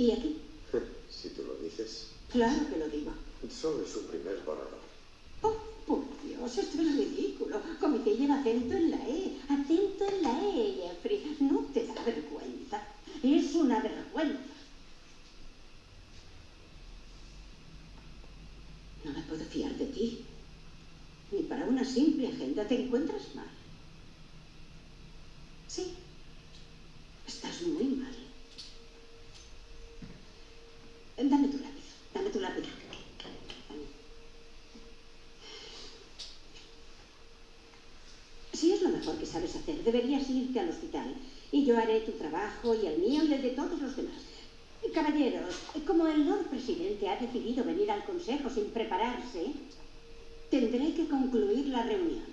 ¿Y aquí? Si tú lo dices. Claro que lo digo. Solo es un primer borrador. Oh, por Dios, esto es ridículo. Comité lleva acento en la E. Acento en la E, Jeffrey. No te da vergüenza. Es una vergüenza. No me puedo fiar de ti. Ni para una simple agenda te encuentras mal. Sí. Estás muy mal. Dame tu lápiz. Dame tu lápiz. Si es lo mejor que sabes hacer, deberías irte al hospital. Y yo haré tu trabajo y el mío y el de todos los demás. Caballeros, como el Lord Presidente ha decidido venir al Consejo sin prepararse, tendré que concluir la reunión.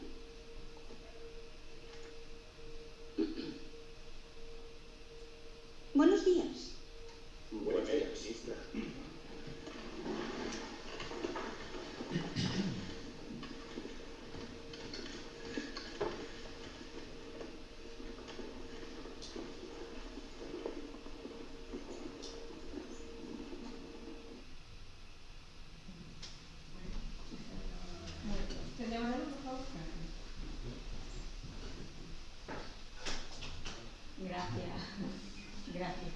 Buenos días. Buenos días, Isla. Gracias.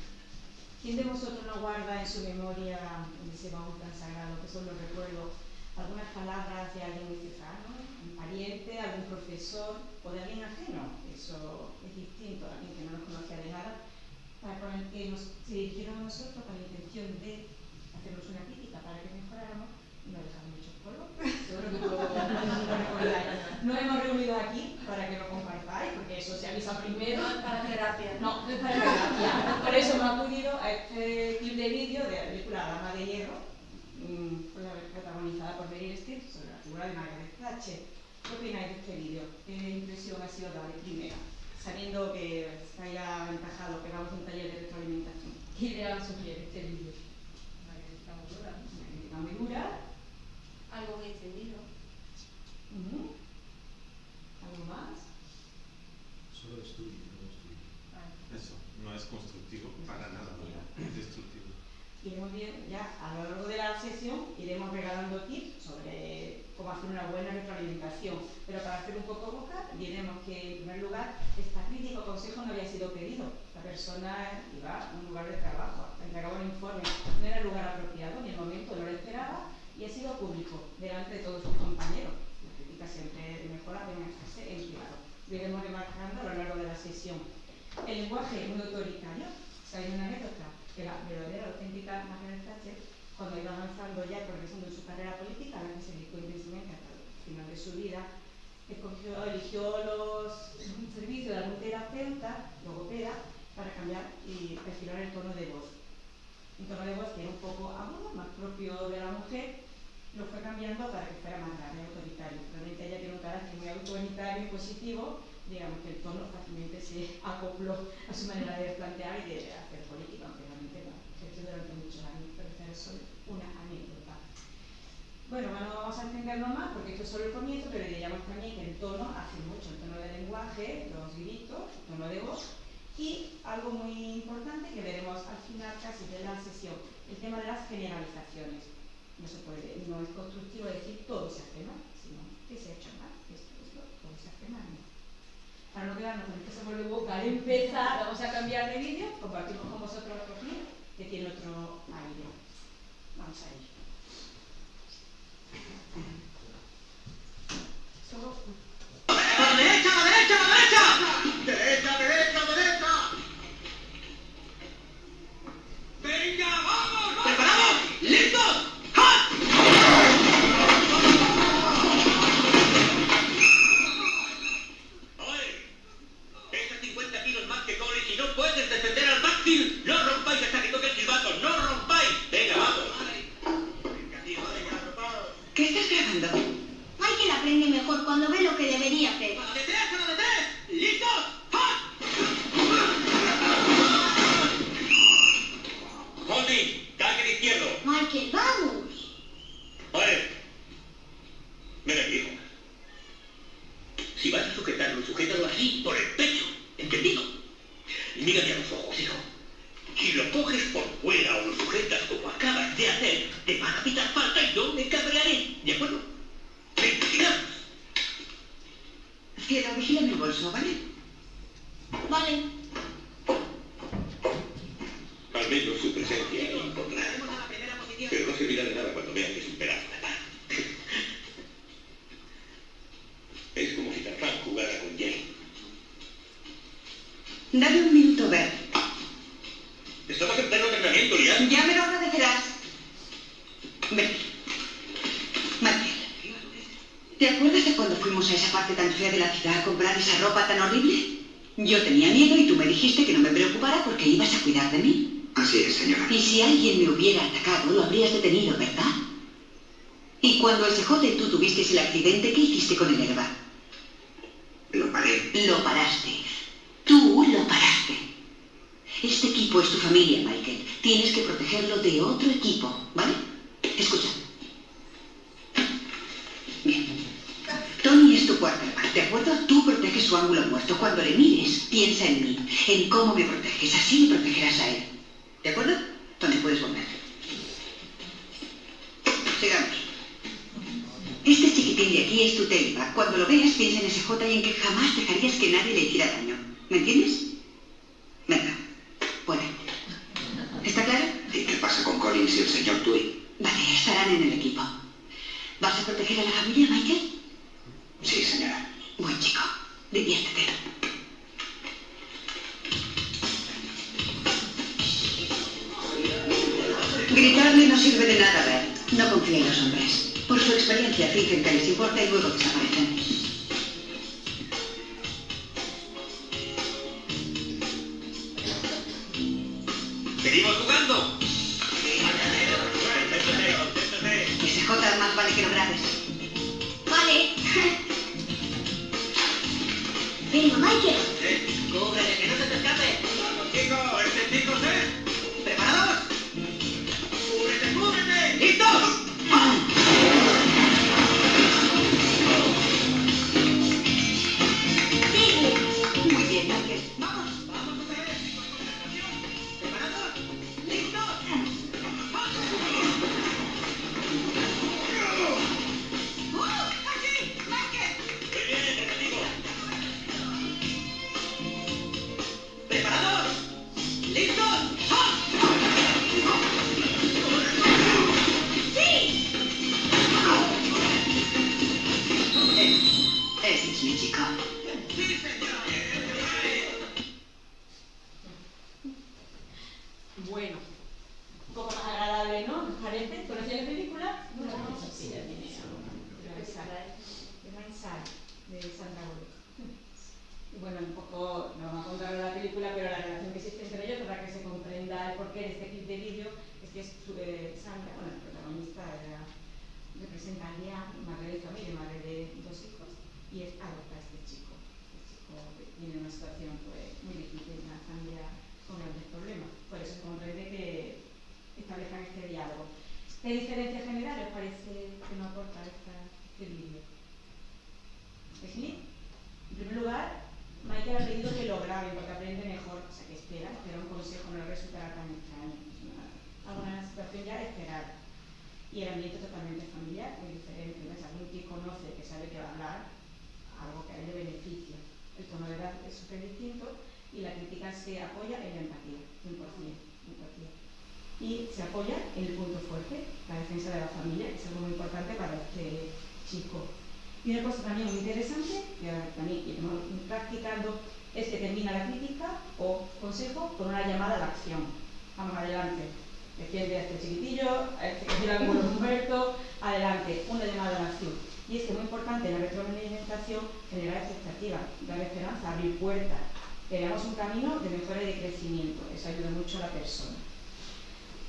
¿Quién de vosotros no guarda en su memoria, en ese baúl tan sagrado, que son los recuerdos, algunas palabras de alguien muy cercano, un pariente, algún profesor o de alguien ajeno? Eso es distinto a alguien que no nos conocía de nada, con el que nos dirigieron a nosotros con la intención de hacernos una crítica para que mejoráramos y nos dejaron muchos polvos. Seguro que todo lo recordáis. Nos hemos reunido aquí para que lo compartáis, porque eso se avisa primero. No es para terapia. No, no es para terapia. Por eso me ha acudido a este clip de vídeo de la película Dama de Hierro, protagonizada por Meryl Streep, sobre la figura de Margaret Thatcher. ¿Qué opináis de este vídeo? ¿Qué impresión ha sido dada de primera? Sabiendo que se haya encajado que hagamos un taller de retroalimentación. ¿Qué idea os sugiere este vídeo? Una crítica muy dura. Una crítica muy dura. Algo muy extendido. ¿Algo más? Solo estudio, no estudio. Eso, no es constructivo para nada, es destructivo. Iremos bien, ya a lo largo de la sesión iremos regalando tips sobre cómo hacer una buena retroalimentación, pero para hacer un poco boca diremos que en primer lugar esta crítica o consejo no había sido pedido, la persona iba a un lugar de trabajo, entregaba un informe, no era el lugar apropiado ni el momento, no lo esperaba y ha sido público, delante de todos sus compañeros. La crítica siempre mejora, deben hacerse en privado. Lo iremos remarcando a lo largo de la sesión. El lenguaje muy autoritario, ¿sabéis una anécdota? Que la verdadera, auténtica Margaret Thatcher, cuando iba avanzando ya, progresando en su carrera política, a la que se dedicó intensamente hasta el final de su vida, eligió los servicios de algún terapeuta, logopeda, para cambiar y perfilar el tono de voz. Un tono de voz que era un poco agudo, más propio de la mujer, lo fue cambiando para que fuera más grave, autoritario. Realmente ella tiene un carácter muy autoritario y positivo, digamos que el tono fácilmente se acopló a su manera de plantear y de hacer política, aunque realmente no ejerció durante muchos años, pero esta es solo una anécdota. Bueno, no vamos a entendernos más porque esto es solo el comienzo, pero diríamos también que el tono hace mucho, el tono del lenguaje, los gritos, el tono de voz y algo muy importante que veremos al final casi de la sesión, el tema de las generalizaciones. No se puede, no es constructivo decir todo se hace mal, sino que se ha hecho mal, esto, todo se hace mal. Para no quedarnos con este sabor de boca al empezar, vamos a cambiar de vídeo, compartimos con vosotros otro clip que tiene otro aire. Vamos a ello. Solo... ¡A la derecha, a la derecha, a la derecha! ¡Derecha, derecha, derecha! ¡Venga, vamos! ¿Preparados? ¿Listos? ¡Ja! Pesas 50 kilos más que Collins y no puedes defender al mástil. No rompáis hasta que toque el silbato. ¡No rompáis! ¡Venga, vamos! Venga, tío, venga, rompaos. ¿Qué estás grabando? Michael aprende mejor cuando ve lo que debería hacer. ¡A la de tres, a la de tres! ¿Listos? ¡Ja! Holding, cargue de izquierdo. Michael, vamos. Vale. Ven aquí. Si vas a sujetarlo, sujétalo así, por el pecho. ¿Entendido? Y mírame a los ojos, hijo. Si lo coges por fuera o bolso, ¿vale? Vale. Al menos su presencia importará. Pero no servirá de nada cuando vean que es un pedazo de pan. Es como si Tarzán jugara con Jane. Dame un minuto, Bert. Estamos en pleno entrenamiento, Lian. Ya me lo agradecerás. Ven. Michael, ¿te acuerdas de cuando fuimos a esa parte tan fea de la ciudad a comprar esa ropa tan horrible? Yo tenía miedo y tú me dijiste que no me preocupara porque ibas a cuidar de mí. Así es, señora. Y si alguien me hubiera atacado, lo habrías detenido, ¿verdad? Y cuando el CJ y tú tuvisteis el accidente, ¿qué hiciste con el herba? Lo paré. Lo paraste. Tú lo paraste. Este equipo es tu familia, Michael. Tienes que protegerlo de otro equipo, ¿vale? Escucha. Bien. Tony es tu quarterback, ¿de acuerdo? Tú proteges su ángulo muerto. Cuando le mires, piensa en mí, en cómo me proteges. Así le protegerás a él. ¿De acuerdo? Tony, puedes volver. Sigamos. Este chiquitín de aquí es tu tailback. Cuando lo veas, piensa en ese J y en que jamás dejarías que nadie le hiciera daño. ¿Me entiendes? Venga, fuera. ¿Está claro? ¿Y qué pasa con Collins y el señor Tui? Vale, estarán en el equipo. ¿Vas a proteger a la familia, Michael? Sí, señora. Buen chico. Diviértete. Gritarle no sirve de nada, Bert. No confía en los hombres. Por su experiencia, fingen que les importa y luego desaparecen. ¡Seguimos jugando! Ese J más vale que lo grabes. Vale. Venga, Michael. ¡Cúbrele, que no se te escape! ¡Vamos, chicos! ¡Fuertes, chicos, ¿Preparados? ¡Cúbrete, cúbrete! ¡Listos! Muy bien, Michael. ¡Vamos! ¡Vamos otra vez, chicos! ¡Concentración! ¿Preparados? ¡Listos! ¡Aquí! ¡Michael! Muy bien, negativo. ¿Preparados? ¿Listos? Ese es mi chico. ¡Sí, señor! Bueno, un poco más agradable, ¿no? ¿Os parece? ¿Conocéis la película? No, sí, ya tiene de Mindsight, de Sandra Bullock. Y bueno, un poco, no vamos a contar la película, pero la relación que existe entre ellos para que se comprenda el porqué de este clip de vídeo es que Sandra, bueno, el protagonista representa a Liam, madre de familia, madre de 2 hijos, y adopta a este chico. Este chico que tiene una situación pues, muy difícil, una familia con grandes problemas. Por eso se comprende que establezcan este diálogo. ¿Qué diferencias generales os parece que nos aporta este vídeo? ¿Sí? En primer lugar, Michael ha pedido que lo graben porque aprende mejor, o sea que espera un consejo no le resultará tan extraño. Es alguna situación ya esperada. Y el ambiente totalmente familiar, muy diferente. ¿No? Es alguien que conoce, que sabe que va a hablar algo que a él le beneficia. El tono de edad es súper distinto y la crítica se apoya en la empatía, 100%. Y se apoya en el punto fuerte, la defensa de la familia, que es algo muy importante para este chico. Y una cosa también muy interesante, que también iremos practicando, es que termina la crítica o consejo con una llamada a la acción. Vamos adelante. Defiende a este chiquitillo, defiende al abuelo Humberto, adelante, una llamada a la acción. Y es que es muy importante en la retroalimentación generar expectativas, dar esperanza, abrir puertas, que veamos un camino de mejora y de crecimiento. Eso ayuda mucho a la persona.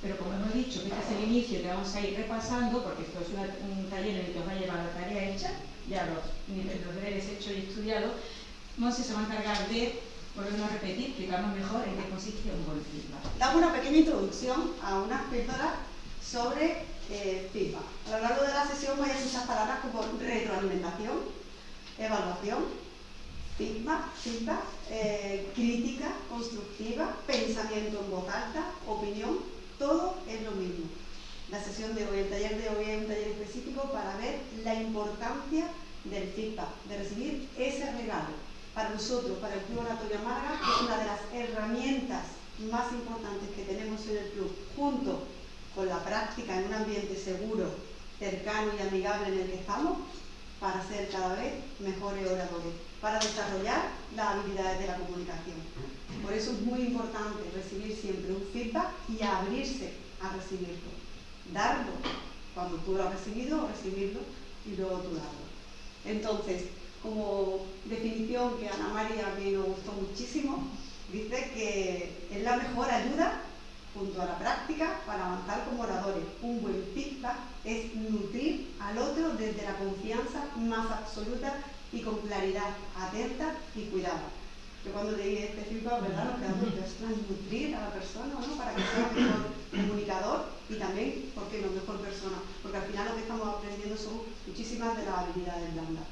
Pero como hemos dicho, que este es el inicio que vamos a ir repasando, porque esto es un taller en el que os va a llevar la tarea hecha, ya los deberes hechos y estudiados, Monse se va a encargar de volvernos a repetir, explicarnos mejor en qué consiste un buen feedback. Damos una pequeña introducción a unas píldoras sobre feedback. A lo largo de la sesión vais a escuchar palabras como retroalimentación, evaluación, feedback, crítica constructiva, pensamiento en voz alta, opinión. Todo es lo mismo. La sesión de hoy, el taller de hoy es un taller específico para ver la importancia del feedback, de recibir ese regalo, Para nosotros, para el Club Oratoria Málaga, es una de las herramientas más importantes que tenemos en el club, junto con la práctica en un ambiente seguro, cercano y amigable en el que estamos, para ser cada vez mejores oradores, para desarrollar las habilidades de la comunicación. Por eso es muy importante recibir siempre un feedback y abrirse a recibirlo. Darlo cuando tú lo has recibido, o recibirlo y luego tú darlo. Entonces, como definición que Ana María a mí me gustó muchísimo, dice que es la mejor ayuda junto a la práctica para avanzar como oradores. Un buen feedback es nutrir al otro desde la confianza más absoluta y con claridad, atenta y cuidado. Yo cuando leí este feedback, ¿verdad?, nos quedamos pensando en nutrir a la persona, ¿no?, para que sea mejor comunicador y también, ¿por qué no?, mejor persona, porque al final lo que estamos aprendiendo son muchísimas de las habilidades blandas.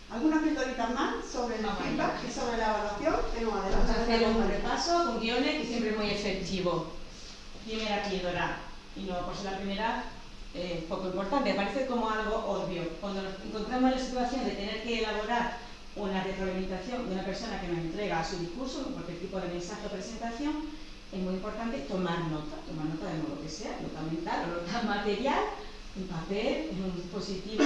Algunas pildoritas más sobre el feedback y sobre la evaluación. Tenemos adelante. Vamos a hacer un repaso con guiones que siempre es muy efectivo. Primera píldora, y no por ser la primera, poco importante, parece como algo obvio. Cuando nos encontramos en la situación de tener que elaborar una retroalimentación de una persona que nos entrega su discurso, cualquier tipo de mensaje o presentación, es muy importante tomar nota de modo que sea, nota mental o nota material, en papel, en un dispositivo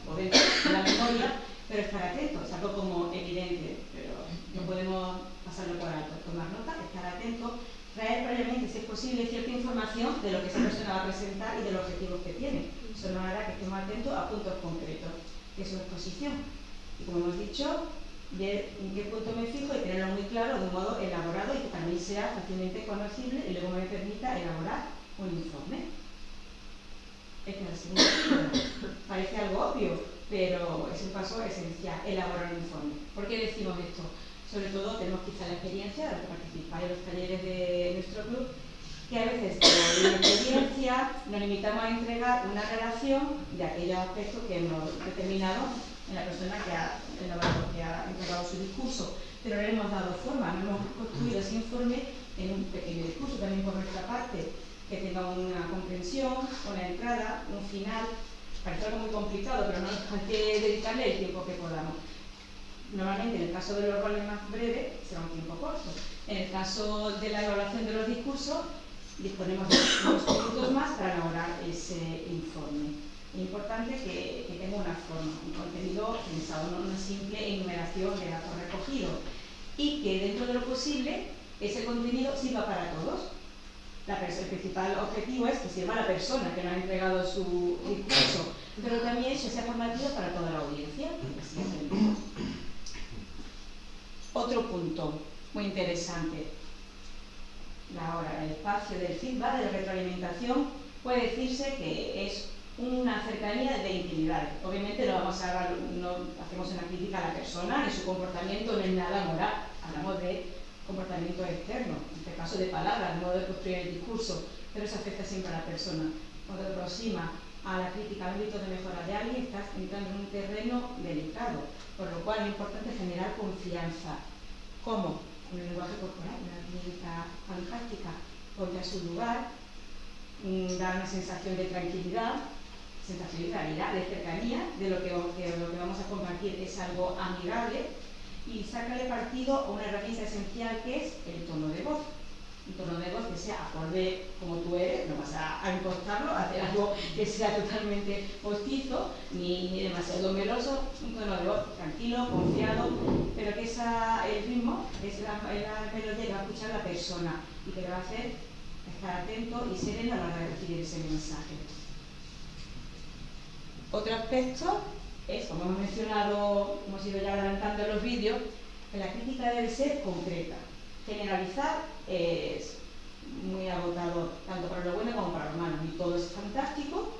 o dentro de la memoria, pero estar atento, es algo como evidente, pero no podemos pasarlo por alto. Tomar nota, estar atento, traer previamente, si es posible, cierta información de lo que esa persona va a presentar y de los objetivos que tiene. Eso nos hará que estemos atentos a puntos concretos de su exposición. Y como hemos dicho, ver en qué punto me fijo y tenerlo muy claro de un modo elaborado y que también sea fácilmente conocible y luego me permita elaborar un informe. Esta es la segunda píldora. Parece algo obvio, pero es un paso esencial, elaborar un informe. ¿Por qué decimos esto? Sobre todo tenemos quizá la experiencia de participar en los talleres de nuestro club, que a veces por la experiencia nos limitamos a entregar una relación de aquellos aspectos que hemos determinado en la persona que ha entregado su discurso, pero no le hemos dado forma, no hemos construido ese informe en un pequeño discurso, también por nuestra parte, que tenga una comprensión, una entrada, un final. Parece algo muy complicado, pero no hay que dedicarle el tiempo que podamos. Normalmente, en el caso de los roles más breves, será un tiempo corto. En el caso de la evaluación de los discursos, disponemos de unos minutos más para elaborar ese informe. Es importante que tenga una forma, un contenido pensado, no una simple enumeración de datos recogidos, y que dentro de lo posible ese contenido sirva para todos. El principal objetivo es que sirva a la persona que nos ha entregado su discurso, pero también que sea formativo para toda la audiencia. Otro punto muy interesante. Ahora, el espacio del feedback, de la retroalimentación, puede decirse que es una cercanía de intimidad. Obviamente no hacemos una crítica a la persona, ni su comportamiento, no es nada moral. Hablamos de comportamiento externo, en este caso de palabras, de modo de construir el discurso, pero eso afecta siempre a la persona. Cuando te aproximas a la crítica, al ámbito de mejora de alguien, estás entrando en un terreno delicado, por lo cual es importante generar confianza. ¿Cómo? Con el lenguaje corporal, una técnica fantástica, ponte a su lugar, da una sensación de tranquilidad, sensación de claridad, de cercanía, de lo que vamos a compartir es algo amigable, y sácale partido a una herramienta esencial que es el tono de voz. Un tono de voz que sea acorde como tú eres, no vas a impostarlo, a hacer algo que sea totalmente postizo, ni demasiado meloso, un tono de voz tranquilo, confiado, pero que el ritmo es la melodía que va a escuchar la persona y que le va a hacer estar atento y sereno a la hora de recibir ese mensaje. Otro aspecto es, como hemos mencionado, hemos ido ya adelantando en los vídeos, que la crítica debe ser concreta. Generalizar es muy agotador, tanto para lo bueno como para lo malo. Ni todo es fantástico,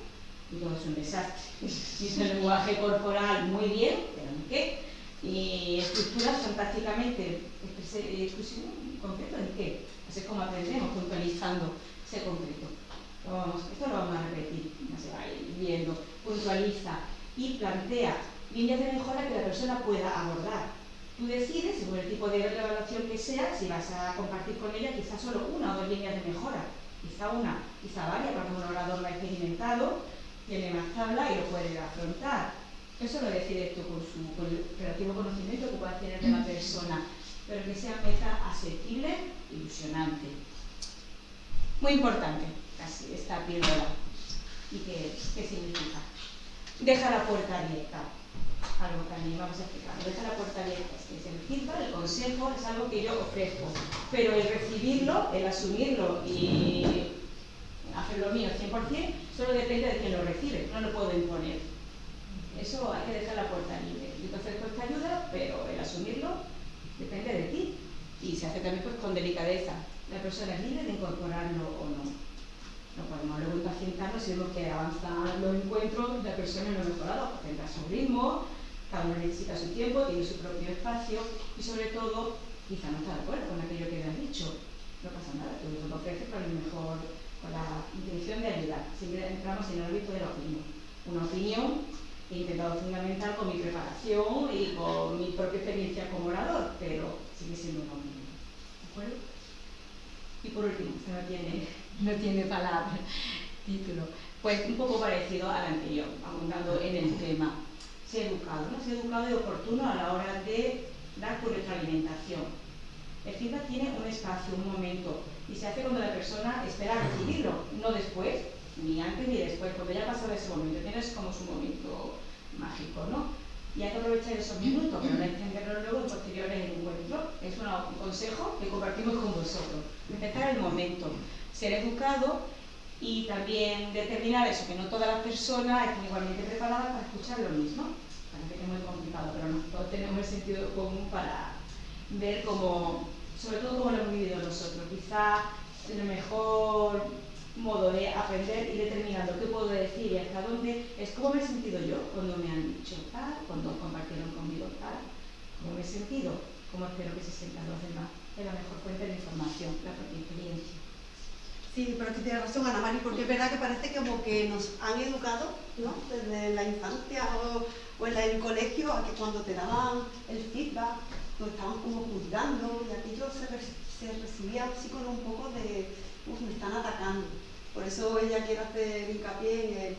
ni todo es un desastre. Dice el lenguaje corporal muy bien, pero ¿en qué? Y estructuras fantásticamente concreto, ¿en qué? Así es como aprendemos, puntualizando ese concreto. Esto lo vamos a repetir, ya se va a ir viendo. Puntualiza y plantea líneas de mejora que la persona pueda abordar. Tú decides, según el tipo de evaluación que sea, si vas a compartir con ella quizás solo una o dos líneas de mejora. Quizá una, quizá varias, porque un orador lo ha experimentado, tiene más tabla y lo puede afrontar. Eso lo decides tú con el relativo conocimiento que puedas tener de la persona, pero que sea meta asequible, ilusionante. Muy importante, casi, esta píldora. ¿Y qué significa? Deja la puerta abierta. Algo también vamos a explicar. Deja la puerta abierta. Es el feedback, el consejo, es algo que yo ofrezco. Pero el recibirlo, el asumirlo y hacerlo mío 100%, solo depende de quien lo recibe. No lo puedo imponer. Eso hay que dejar la puerta libre. Yo te ofrezco esta ayuda, pero el asumirlo depende de ti. Y se hace también pues con delicadeza. La persona es libre de incorporarlo o no. No podemos luego impacientarnos si vemos que avanzan los encuentros, la persona no ha mejorado, pues tendrá su ritmo, cada uno necesita su tiempo, tiene su propio espacio y sobre todo, quizá no está de acuerdo con aquello que le has dicho. No pasa nada, tú lo ofreces con el mejor, con la intención de ayudar. Siempre entramos en el ámbito de la opinión. Una opinión que he intentado fundamentar con mi preparación y con mi propia experiencia como orador, pero sigue siendo una opinión. ¿De acuerdo? Y por último, no tiene palabra, título, pues un poco parecido al anterior, abundando en el tema. Ser educado, ¿no? Ser educado y oportuno a la hora de dar tu retroalimentación. El feedback tiene un espacio, un momento, y se hace cuando la persona espera recibirlo, no después, ni antes ni después, cuando ya ha pasado ese momento, tienes como su momento mágico, ¿no? Y hay que aprovechar esos minutos, pero no hay que entenderlo luego en posteriores encuentros. Es un consejo que compartimos con vosotros. Respetar el momento, ser educado y también determinar eso, que no todas las personas están igualmente preparadas para escuchar lo mismo. Parece que es muy complicado, pero no, todos tenemos el sentido común para ver cómo, sobre todo cómo lo hemos vivido nosotros. Quizá el mejor modo de aprender y determinando qué puedo decir y hasta dónde es cómo me he sentido yo cuando me han dicho tal, cuando compartieron conmigo tal, cómo me he sentido, cómo espero que se sientan los demás. Es la mejor fuente de información, la propia experiencia. Sí, pero que tiene razón Ana Mari, porque es verdad que parece como que nos han educado, ¿no? Desde la infancia o en el colegio, a que cuando te daban el feedback, nos estaban como juzgando y aquello se recibía así con un poco de, me están atacando. Por eso ella quiere hacer hincapié en el,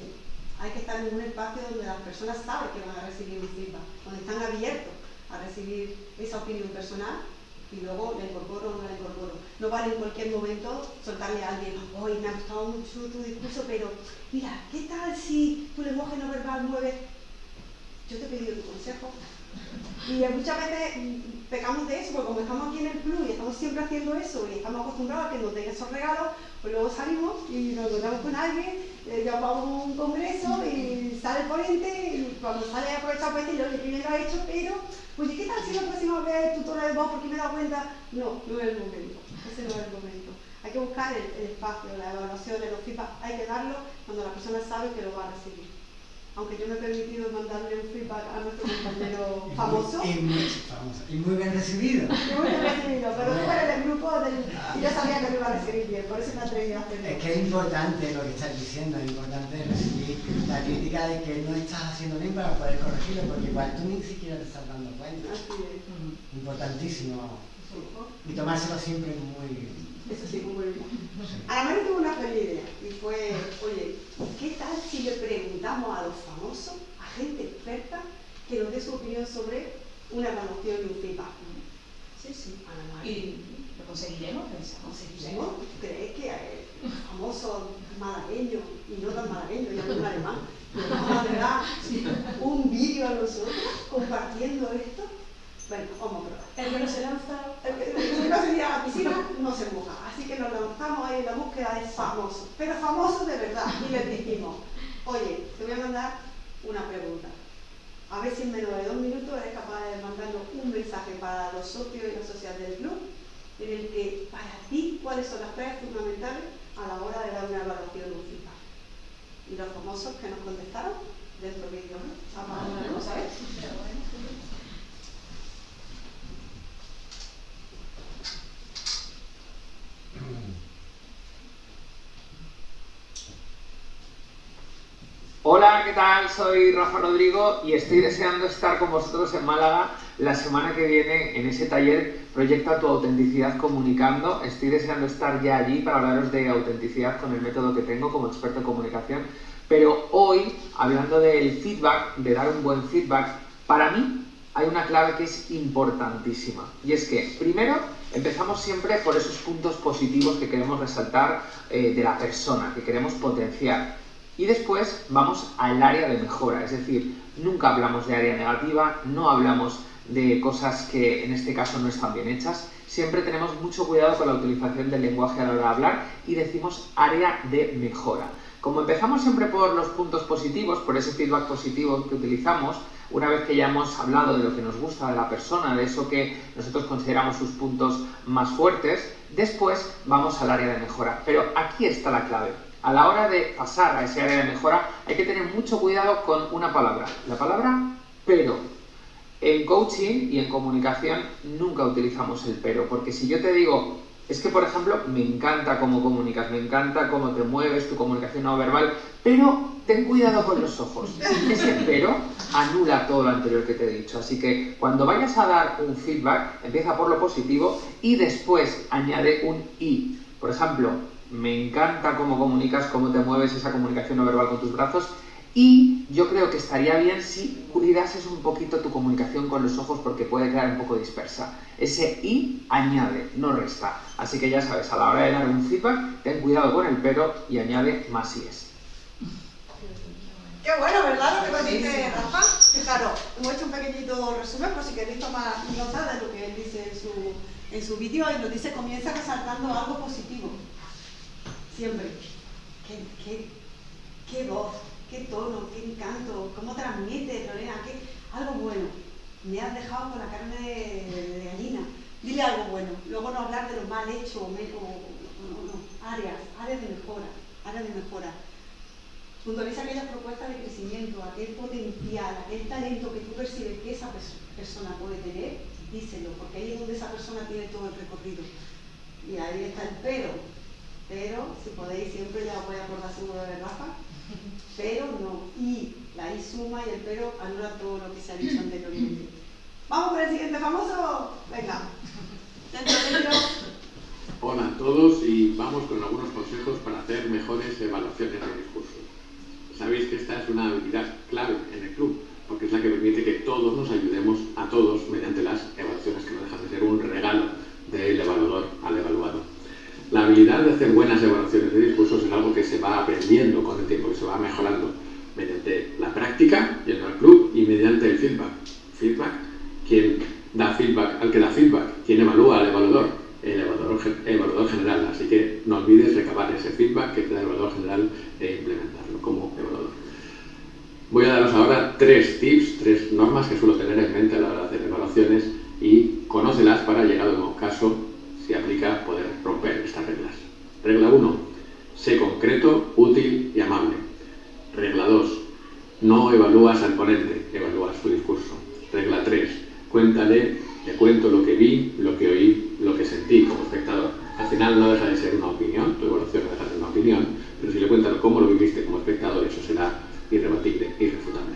hay que estar en un espacio donde las personas saben que van a recibir un feedback, donde están abiertos a recibir esa opinión personal y luego la incorporo o no la incorporo. No vale en cualquier momento soltarle a alguien, hoy me ha gustado mucho tu discurso, pero mira, ¿qué tal si tu lenguaje no verbal mueve? Yo te he pedido tu consejo. Y muchas veces pecamos de eso, porque como estamos aquí en el club y estamos siempre haciendo eso y estamos acostumbrados a que nos den esos regalos, pues luego salimos y nos encontramos con alguien, ya vamos a un congreso y sale el ponente y cuando sale aprovechar para decirle, oye, primero ha hecho, pero, oye, ¿qué tal si la próxima vez el tutor de voz porque me he dado cuenta? No, no es el momento, ese no es el momento. Hay que buscar el espacio, la evaluación, los feedback, hay que darlo cuando la persona sabe que lo va a recibir. Aunque yo me he permitido mandarle un feedback a nuestro compañero famoso. Y muy bien recibido. Muy bien recibido, pero tú eres del grupo y yo sabía que lo iba a recibir bien, por eso me atreví a hacerlo. Es que es importante lo que estás diciendo, es importante recibir la crítica de que no estás haciendo bien para poder corregirlo, porque igual tú ni siquiera te estás dando cuenta. Así es. Importantísimo. Y tomárselo siempre muy bien. Eso sí, muy bien. Ana María tuvo una feliz idea y fue, oye, ¿qué tal si le preguntamos a los famosos, a gente experta, que nos dé su opinión sobre una evaluación y un feedback? Sí, sí, Ana María. ¿Y lo conseguiremos? ¿Conseguiremos? ¿Crees que el famoso malagueño, y no tan malagueño, ya no es alemán, nos va a dar un vídeo a nosotros compartiendo esto? Bueno, vamos a probar. El que no se lanza, el que no se tira a la piscina no se moja. Así que nos lanzamos ahí en la búsqueda de famosos, pero famosos de verdad. Y les dijimos, oye, te voy a mandar una pregunta. A ver si en menos de 2 minutos eres capaz de mandarnos un mensaje para los socios y las socias del club, en el que, para ti, cuáles son las claves fundamentales a la hora de dar una evaluación de un feedback. Y los famosos que nos contestaron, dentro vídeo, ¿no? Apagamos una cosa, ¿ves? Hola, ¿qué tal? Soy Rafa Rodrigo y estoy deseando estar con vosotros en Málaga la semana que viene en ese taller Proyecta tu autenticidad comunicando. Estoy deseando estar ya allí para hablaros de autenticidad con el método que tengo como experto en comunicación, Pero hoy, hablando del feedback, de dar un buen feedback, para mí hay una clave que es importantísima. Y es que, primero, empezamos siempre por esos puntos positivos que queremos resaltar de la persona, que queremos potenciar. Y después vamos al área de mejora, es decir, nunca hablamos de área negativa, no hablamos de cosas que en este caso no están bien hechas. Siempre tenemos mucho cuidado con la utilización del lenguaje a la hora de hablar y decimos área de mejora. Como empezamos siempre por los puntos positivos, por ese feedback positivo que utilizamos, una vez que ya hemos hablado de lo que nos gusta de la persona, de eso que nosotros consideramos sus puntos más fuertes, después vamos al área de mejora. Pero aquí está la clave. A la hora de pasar a ese área de mejora hay que tener mucho cuidado con una palabra, la palabra pero. En coaching y en comunicación nunca utilizamos el pero, porque si yo te digo, es que por ejemplo me encanta cómo comunicas, me encanta cómo te mueves, tu comunicación no verbal, pero ten cuidado con los ojos. Ese pero anula todo lo anterior que te he dicho, así que cuando vayas a dar un feedback, empieza por lo positivo y después añade un y. Por ejemplo, me encanta cómo comunicas, cómo te mueves, esa comunicación no verbal con tus brazos. Y yo creo que estaría bien si cuidases un poquito tu comunicación con los ojos porque puede quedar un poco dispersa. Ese y añade, no resta. Así que ya sabes, a la hora de dar un feedback, ten cuidado con el pero y añade más síes. Qué bueno, ¿verdad? Lo que dice Rafa. Fijaros, hemos hecho un pequeñito resumen por si queréis tomar nota de lo que él dice en su vídeo y nos dice, comienza resaltando algo positivo. Siempre. Qué voz, qué tono, qué encanto, cómo transmite, Lorena, algo bueno. Me has dejado con la carne de gallina. Dile algo bueno. Luego no hablar de lo mal hecho áreas de mejora. Puntualiza aquellas propuestas de crecimiento, aquel potencial, aquel talento que tú percibes que esa persona puede tener, díselo, porque ahí es donde esa persona tiene todo el recorrido. Y ahí está el pero, si podéis siempre ya os voy a acordar seguro de Rafa, pero no, y la i suma y el pero anula todo lo que se ha dicho anteriormente. Vamos con el siguiente famoso, venga. Hola a todos y vamos con algunos consejos para hacer mejores evaluaciones de discurso. Sabéis que esta es una habilidad clave en el club, porque es la que permite que todos nos ayudemos a todos mediante las evaluaciones, que no dejan de ser un regalo del evaluador al evaluado. La habilidad de hacer buenas evaluaciones de discursos es algo que se va aprendiendo con el tiempo, que se va mejorando mediante la práctica, yendo al club, y mediante el feedback. Feedback, quien da feedback al que da feedback, quien evalúa al evaluador, el evaluador general. Así que no olvides recabar ese feedback que te da el evaluador general e implementarlo como evaluador. Voy a daros ahora 3 tips, 3 normas que suelo tener en mente a la hora de hacer evaluaciones y conócelas para, llegado el caso, si aplica, poder romper estas reglas. Regla 1. Sé concreto, útil y amable. Regla 2. No evalúas al ponente, evalúas su discurso. Regla 3. Cuéntale, le cuento lo que vi, lo que oí, lo que sentí como espectador. Al final no deja de ser una opinión, tu evaluación no deja de ser una opinión, pero si le cuentas cómo lo viviste como espectador, eso será irrebatible, irrefutable.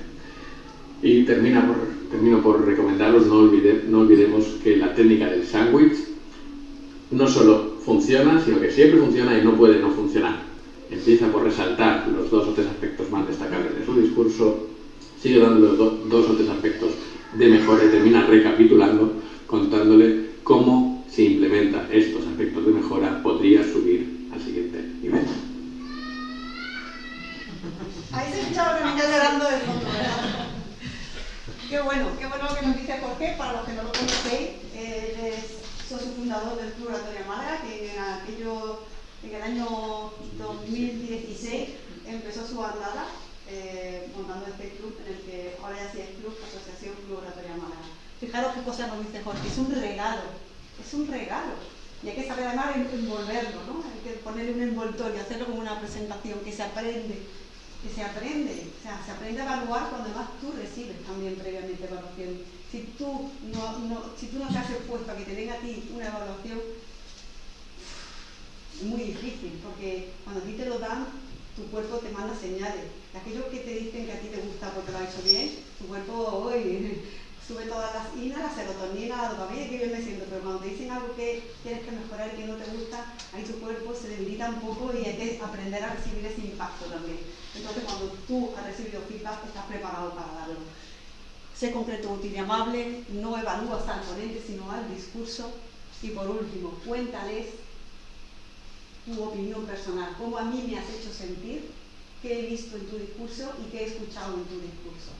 Y termino por recomendaros, no olvidemos que la técnica del sándwich no solo funciona, sino que siempre funciona y no puede no funcionar. Empieza por resaltar los 2 o 3 aspectos más destacables de su discurso, sigue dándole 2 o 3 aspectos de mejora y termina recapitulando, contándole cómo, si implementa estos aspectos de mejora, podría subir al siguiente nivel. Ahí se escuchaba que me está llorando de fondo, ¿verdad? Qué bueno lo que nos dice Jorge. Para los que no lo conocéis, él es socio fundador del Club Oratoria Málaga, que en el año 2016 empezó su andada montando este club, en el que ahora ya sí es Club Asociación Club Oratoria Málaga. Fijaros qué cosa nos dice Jorge, es un regalo. Y hay que saber además envolverlo, ¿no? Hay que ponerle un envoltorio, hacerlo como una presentación, que se aprende. O sea, se aprende a evaluar cuando además tú recibes también previamente evaluación. Si tú no te has expuesto a que te den a ti una evaluación, es muy difícil, porque cuando a ti te lo dan, tu cuerpo te manda señales. Aquellos que te dicen que a ti te gusta porque lo has hecho bien, tu cuerpo sube todas las INA, la serotonina, la dopamina, que bien me siento, pero cuando te dicen algo que tienes que mejorar y que no te gusta, ahí tu cuerpo se debilita un poco y hay que aprender a recibir ese impacto también. Entonces, cuando tú has recibido feedback, estás preparado para darlo. Sé concreto, útil y amable, no evalúas al ponente, sino al discurso. Y por último, cuéntales tu opinión personal, cómo a mí me has hecho sentir, qué he visto en tu discurso y qué he escuchado en tu discurso.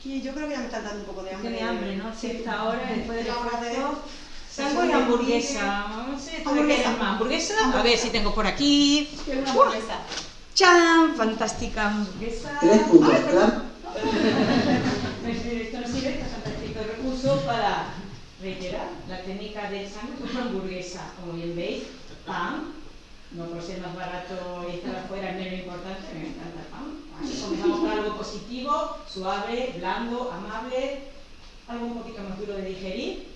Y yo creo que ya me están dando un poco de hambre. Tiene hambre, ¿no? Sí, esta hora, después del esfuerzo. Salgo y hamburguesa. ¿Hamburguesa? A ver si tengo por aquí. Una hamburguesa. ¡Chan! Fantástica hamburguesa. 3 puntos clave. Esto nos sirve, este fantástico recurso para reiterar la técnica del sándwich con hamburguesa. Como bien veis, pan. No por ser más barato y estar afuera es menos importante, me encanta el pan. Comenzamos con algo positivo, suave, blando, amable, algo un poquito más duro de digerir,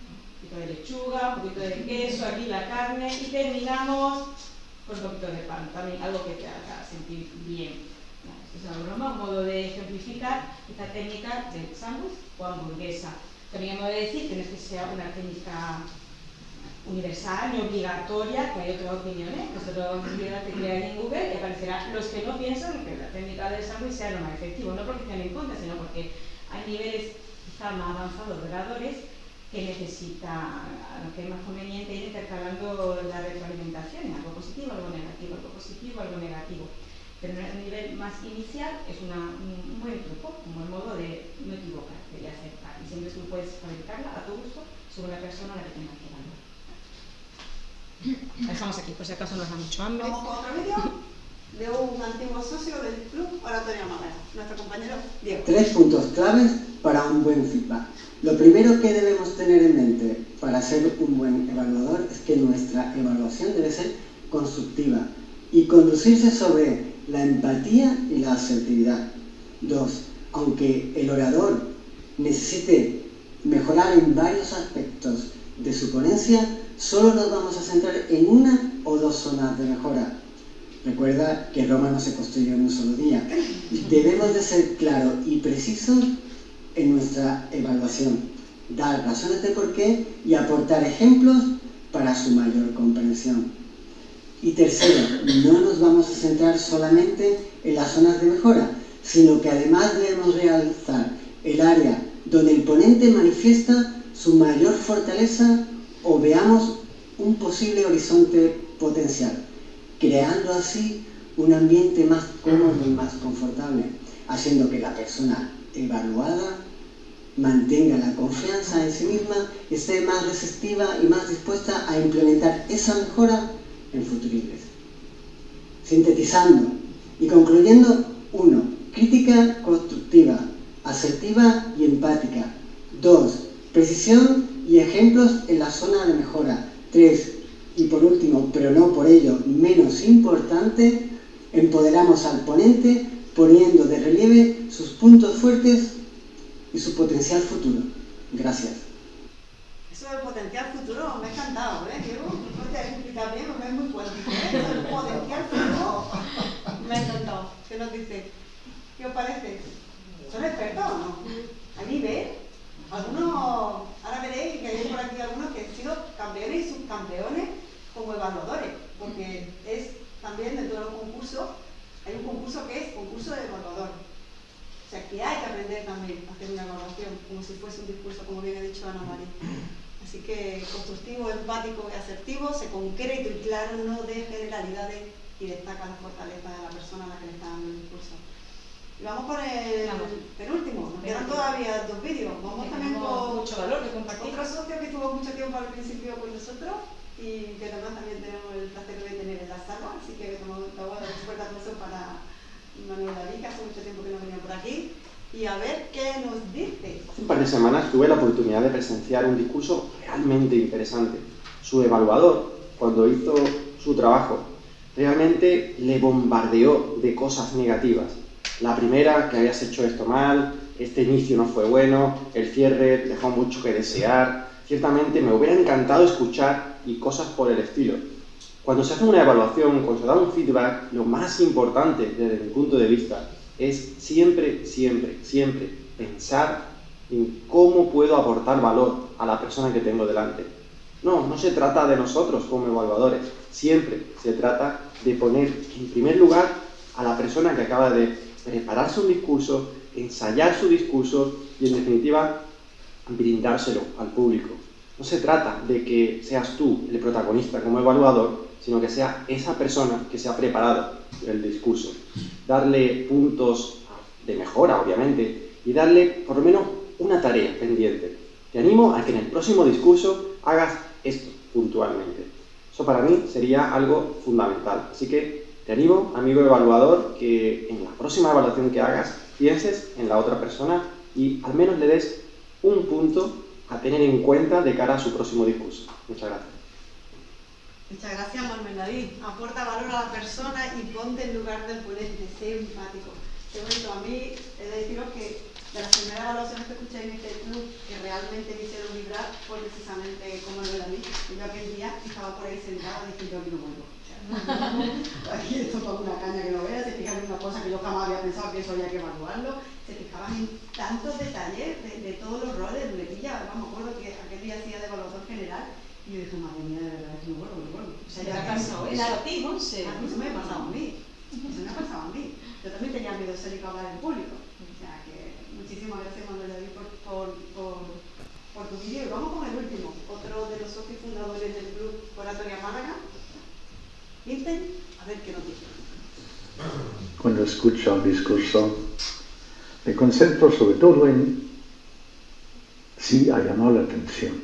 un poquito de lechuga, un poquito de queso, aquí la carne, y terminamos con un poquito de pan, también algo que te haga sentir bien. Es una broma, un modo de ejemplificar esta técnica del sándwich o hamburguesa. También hemos de decir que no es que sea una técnica universal ni obligatoria, que hay otras opiniones. Nosotros vamos a teclear en Google y aparecerán los que no piensan que la técnica del sándwich sea lo más efectivo, no porque estén en contra, sino porque hay niveles quizá más avanzados de oradores que necesita, lo que es más conveniente ir intercalando la retroalimentación, algo positivo, algo negativo, algo positivo, algo negativo. Pero en un nivel más inicial es un buen truco, un buen modo de no equivocarte y acertar. Y siempre tú puedes fabricarla a tu gusto sobre la persona a la que tengas que evaluar. La dejamos aquí, por si acaso nos da mucho hambre. Vamos con otro vídeo de un antiguo socio del Club Oratoria Málaga, nuestro compañero Diego. 3 puntos claves para un buen feedback. Lo primero que debemos tener en mente para ser un buen evaluador es que nuestra evaluación debe ser constructiva y conducirse sobre la empatía y la asertividad. 2. Aunque el orador necesite mejorar en varios aspectos de su ponencia, solo nos vamos a centrar en una o dos zonas de mejora. Recuerda que Roma no se construyó en un solo día. Debemos de ser claros y precisos en nuestra evaluación, dar razones de por qué y aportar ejemplos para su mayor comprensión. Y tercero, no nos vamos a centrar solamente en las zonas de mejora, sino que además debemos realzar el área donde el ponente manifiesta su mayor fortaleza o veamos un posible horizonte potencial, creando así un ambiente más cómodo y más confortable, haciendo que la persona evaluada mantenga la confianza en sí misma, esté más receptiva y más dispuesta a implementar esa mejora en futuribles. Sintetizando y concluyendo: 1. Crítica constructiva, asertiva y empática. 2. Precisión y ejemplos en la zona de mejora. 3. Y por último, pero no por ello menos importante, empoderamos al ponente poniendo de relieve sus puntos fuertes y su potencial futuro. Gracias. Eso del potencial futuro me ha encantado, ¿eh? Diego, no te has explicado bien, porque es muy fuerte, ¿eh? El potencial futuro me ha encantado. ¿Qué nos dice? ¿Qué os parece? ¿Son expertos o no? A nivel, algunos, ahora veréis que hay por aquí algunos que han sido campeones y subcampeones como evaluadores, porque es también dentro de los concursos, hay un concurso que es concurso de evaluador. O sea, que hay que aprender también a hacer una evaluación, como si fuese un discurso, como bien ha dicho Ana María. Así que constructivo, empático y asertivo, sé concreto y claro, no de generalidades y destaca la fortaleza de la persona a la que le está dando el discurso. Y vamos por el penúltimo, nos quedan todavía 2 vídeos. Vamos también con mucho valor de compartir. Otro socio que tuvo mucho tiempo al principio con nosotros y que además también tenemos el placer de tener en la sala, así que como te voy a dar un fuerte aplauso para Manuel David, que hace mucho tiempo que no venía por aquí, y a ver qué nos dice. Hace un par de semanas tuve la oportunidad de presenciar un discurso realmente interesante. Su evaluador, cuando hizo su trabajo, realmente le bombardeó de cosas negativas. La primera, que habías hecho esto mal, este inicio no fue bueno, el cierre dejó mucho que desear. Ciertamente me hubiera encantado escuchar y cosas por el estilo. Cuando se hace una evaluación, cuando se da un feedback, lo más importante desde mi punto de vista es siempre pensar en cómo puedo aportar valor a la persona que tengo delante. No se trata de nosotros como evaluadores, siempre se trata de poner en primer lugar a la persona que acaba de prepararse un discurso, ensayar su discurso y en definitiva brindárselo al público. No se trata de que seas tú el protagonista como evaluador, sino que sea esa persona que se ha preparado el discurso. Darle puntos de mejora, obviamente, y darle por lo menos una tarea pendiente. Te animo a que en el próximo discurso hagas esto puntualmente. Eso para mí sería algo fundamental. Así que te animo, amigo evaluador, que en la próxima evaluación que hagas pienses en la otra persona y al menos le des un punto a tener en cuenta de cara a su próximo discurso. Muchas gracias. Muchas gracias, Manuel David. Aporta valor a la persona y ponte en lugar del ponente. Sé empático. Qué bonito. A mí he de deciros que de las primeras evaluaciones que escuché en este club que realmente me hicieron vibrar fue precisamente como Manuel David. Yo aquel día estaba por ahí sentada diciendo que no vuelvo. Aquí esto es una caña que no veas, se fijan en una cosa que yo jamás había pensado que eso había que evaluarlo, se fijaban en tantos detalles de todos los roles de muletilla. Me acuerdo que aquel día hacía de evaluador general y yo dije, madre mía, de verdad, no vuelvo. O sea, ¿Te ha pasado eso a ti, Monse? A mí eso me ha pasado a mí. Eso me ha pasado a mí. Yo también tenía miedo de salir a hablar en público. O sea que muchísimas gracias, Manuel David, por tu vídeo. Y vamos con el último, otro de los socios fundadores del Club Oratoria Málaga. Vincent, a ver qué nos dice. Cuando escucho un discurso, me concentro sobre todo en si ha llamado la atención,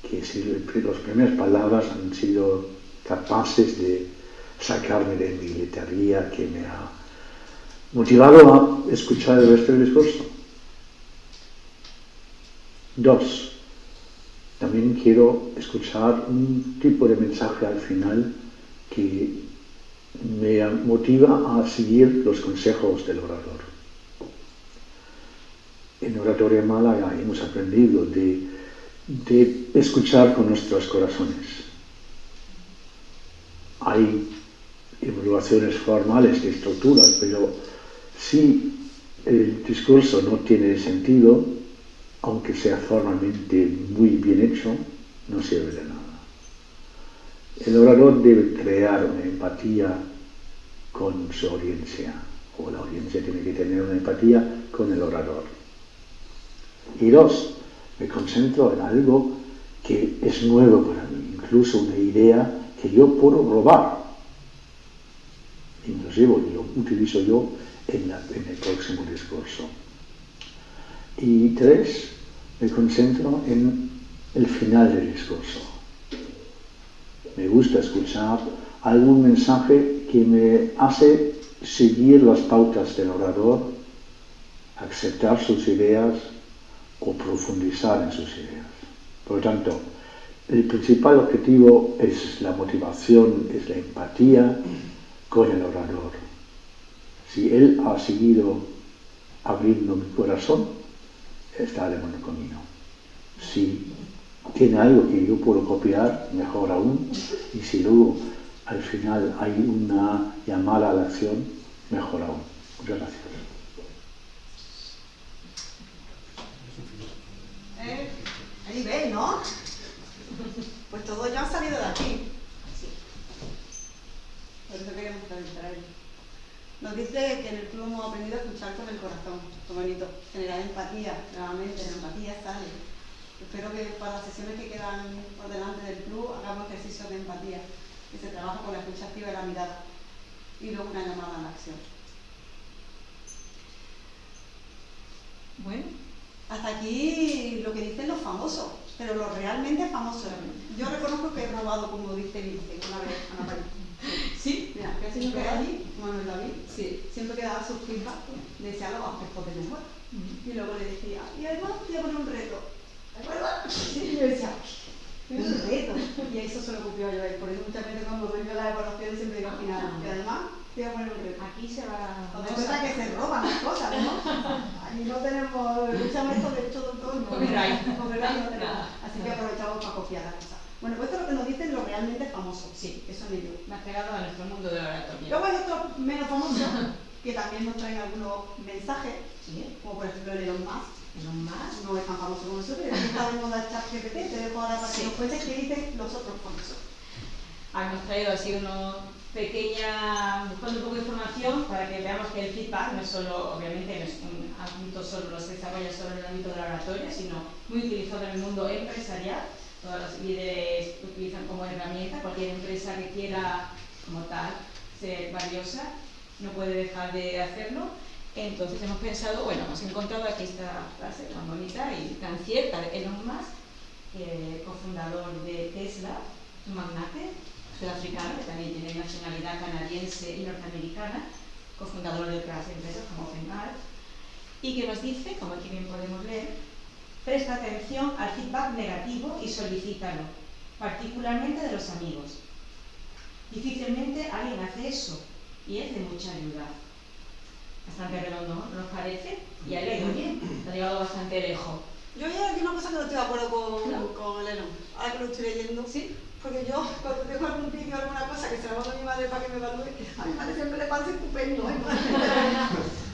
que si las primeras palabras han sido capaces de sacarme de mi letargía que me ha motivado a escuchar el resto del discurso. 2. También quiero escuchar un tipo de mensaje al final que me motiva a seguir los consejos del orador. En Oratoria Málaga hemos aprendido de escuchar con nuestros corazones. Hay evaluaciones formales de estructuras, pero si el discurso no tiene sentido, aunque sea formalmente muy bien hecho, no sirve de nada. El orador debe crear una empatía con su audiencia, o la audiencia tiene que tener una empatía con el orador. Y 2, me concentro en algo que es nuevo para mí, incluso una idea que yo puedo robar. Inclusive lo utilizo yo en el próximo discurso. Y 3, me concentro en el final del discurso. Me gusta escuchar algún mensaje que me hace seguir las pautas del orador, aceptar sus ideas o profundizar en sus ideas. Por lo tanto, el principal objetivo es la motivación, es la empatía con el orador. Si él ha seguido abriendo mi corazón, está de buen camino. Si tiene algo que yo puedo copiar, mejor aún. Y si luego al final hay una llamada a la acción, mejor aún. Muchas gracias. Ahí veis, ¿no? Pues todos ya han salido de aquí. Por eso queríamos preguntar. Nos dice que en el club hemos aprendido a escuchar con el corazón. Qué bonito. Generar empatía. Nuevamente, la empatía sale. Espero que para las sesiones que quedan por delante del club hagamos ejercicios de empatía. Que se trabaja con la escucha activa y la mirada. Y luego una llamada a la acción. Bueno. Hasta aquí lo que dicen los famosos, pero los realmente famosos. Yo reconozco que he robado, como dice Vince, una vez a Ana María. Sí, mira, que siempre que allí, Manuel David, sí, siempre que daba sus feedback, decía los aspectos de mejor. Y luego le decía, y además voy a poner un reto. ¿De acuerdo? Sí, y yo decía, un reto. Y eso se lo copió yo. Por eso muchas veces cuando doy yo la evaluación siempre digo al final, y además voy a poner un reto. Aquí se va a... cuenta que se roban las cosas, ¿no? Aquí no tenemos, escuchamos esto de hecho todo, copyright no tenemos. Así que aprovechamos para copiar las cosas. Bueno, pues esto es lo que nos dicen los realmente famosos. Sí, eso es ello. Me has pegado a nuestro mundo de la oratoria. Luego hay otros menos famosos que también nos traen algunos mensajes, como por ejemplo el Elon Musk, Elon Musk. No es tan famoso como nosotros, pero está de moda ChatGPT, te dejo ahora para que nos cuentes qué dicen los otros famosos. Hemos traído así buscando un poco de información para que veamos que el feedback no es solo, obviamente, no es un asunto solo, no se desarrolla solo en el ámbito de la oratoria, sino muy utilizado en el mundo empresarial. Todas las líderes lo utilizan como herramienta, cualquier empresa que quiera, como tal, ser valiosa, no puede dejar de hacerlo. Entonces hemos pensado, bueno, hemos encontrado aquí esta frase tan bonita y tan cierta de Elon Musk, cofundador de Tesla, un magnate sudafricano que también tiene nacionalidad canadiense y norteamericana, cofundador de otras empresas como Fenal, y que nos dice, como aquí bien podemos leer, presta atención al feedback negativo y solicítalo, particularmente de los amigos. Difícilmente alguien hace eso y es de mucha ayuda. Bastante redondo, ¿no os parece? Y ha leído bien, ha llegado bastante lejos. Yo hay una cosa que no estoy de acuerdo con el Elon. Ahora que lo estoy leyendo, ¿sí? Porque yo, cuando tengo algún vídeo o alguna cosa que se la mando a mi madre para que me evalúe, a mi madre siempre le parece estupendo.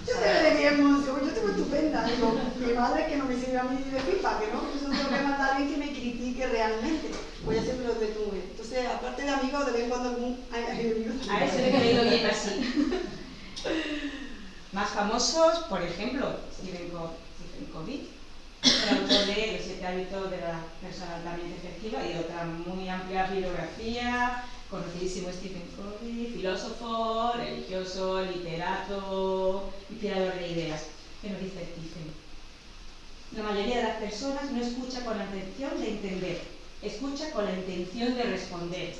Yo te veré bien, yo estoy estupenda. Digo, mi madre que no me sirve a mí de pipa, que no, que yo tengo que mandar a alguien que me critique realmente. Pues ya siempre lo detuve. Entonces, aparte de amigos, de vez en cuando algún review. A eso le he leído bien así. Más famosos, por ejemplo, Stephen Covey, el autor de Los 7 hábitos de la persona altamente efectiva y otra muy amplia bibliografía, conocidísimo Stephen Covey, filósofo, religioso, literato, inspirador de ideas. ¿Qué nos dice Stephen? La mayoría de las personas no escucha con la intención de entender, escucha con la intención de responder.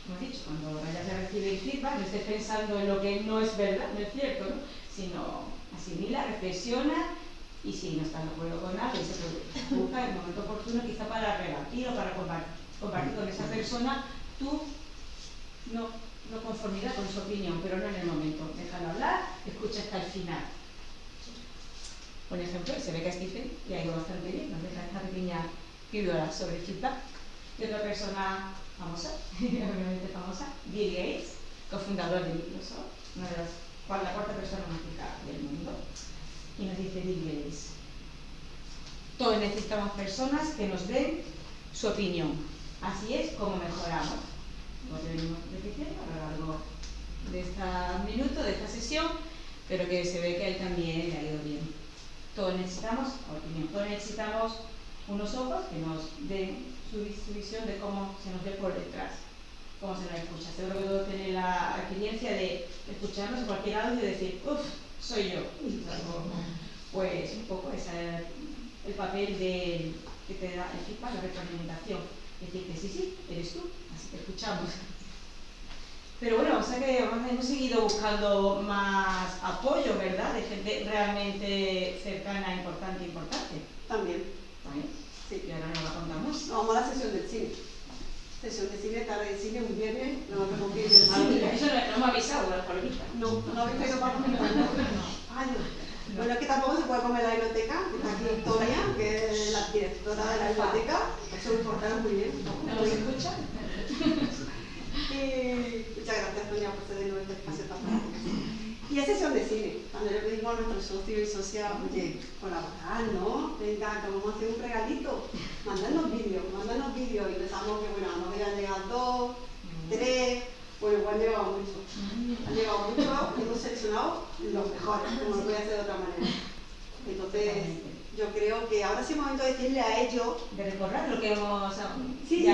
Como he dicho, cuando vayas a recibir feedback, no estés pensando en lo que no es verdad, no es cierto, ¿no? Sino asimila, reflexiona y si no estás de acuerdo con algo, se busca el momento oportuno quizá para rebatir o para compartir con esa persona tu no conformidad con su opinión, pero no en el momento. Déjalo hablar, escucha hasta el final. Por ejemplo, se ve que a Stephen le ha ido bastante bien, nos deja esta pequeña píldora sobre feedback. Y otra persona famosa, obviamente famosa, Bill Gates, cofundador de Microsoft, la cuarta persona más rica del mundo. Y nos dice Bill Gates: todos necesitamos personas que nos den su opinión. Así es como mejoramos. Lo que venimos repitiendo a lo largo de este minuto, de esta sesión, pero que se ve que a él también le ha ido bien. Todos necesitamos opinión, todos necesitamos unos ojos que nos den su visión de cómo se nos ve por detrás, cómo se nos escucha. Seguro que todos tienen la experiencia de escucharnos en cualquier audio y decir, uff, soy yo. Pues un poco ese es el papel que te da el feedback, la retroalimentación. Decirte, sí, eres tú, así que escuchamos. Pero bueno, o sea que hemos seguido buscando más apoyo, ¿verdad? De gente realmente cercana, importante. También. Sí, y ahora nos la contamos. No, vamos a la sesión del cine. Sesión de cine, tarde de cine, un viernes, nos vemos que ir al cine. Eso no me ha avisado, las palomitas. No habéis ido palomitas. Ay, no. Bueno, es que tampoco se puede comer en la biblioteca. Está aquí Victoria, que es la directora de la biblioteca. Eso lo portaron muy bien. ¿No se escucha? Y muchas gracias, Toña, por cedernos este espacio tan práctico. Y es sesión de cine. Cuando le pedimos a nuestros socios y socias, oye, colaborar, ¿no? Venga, que vamos a hacer un regalito. Mándanos vídeos. Y pensamos que, bueno, nos habían llegado 2, 3, bueno, igual han llegado mucho. Y hemos seleccionado los mejores, como no voy a hacer de otra manera. Entonces, yo creo que ahora sí es momento de decirle a ellos... De recordar lo que hemos... Sí,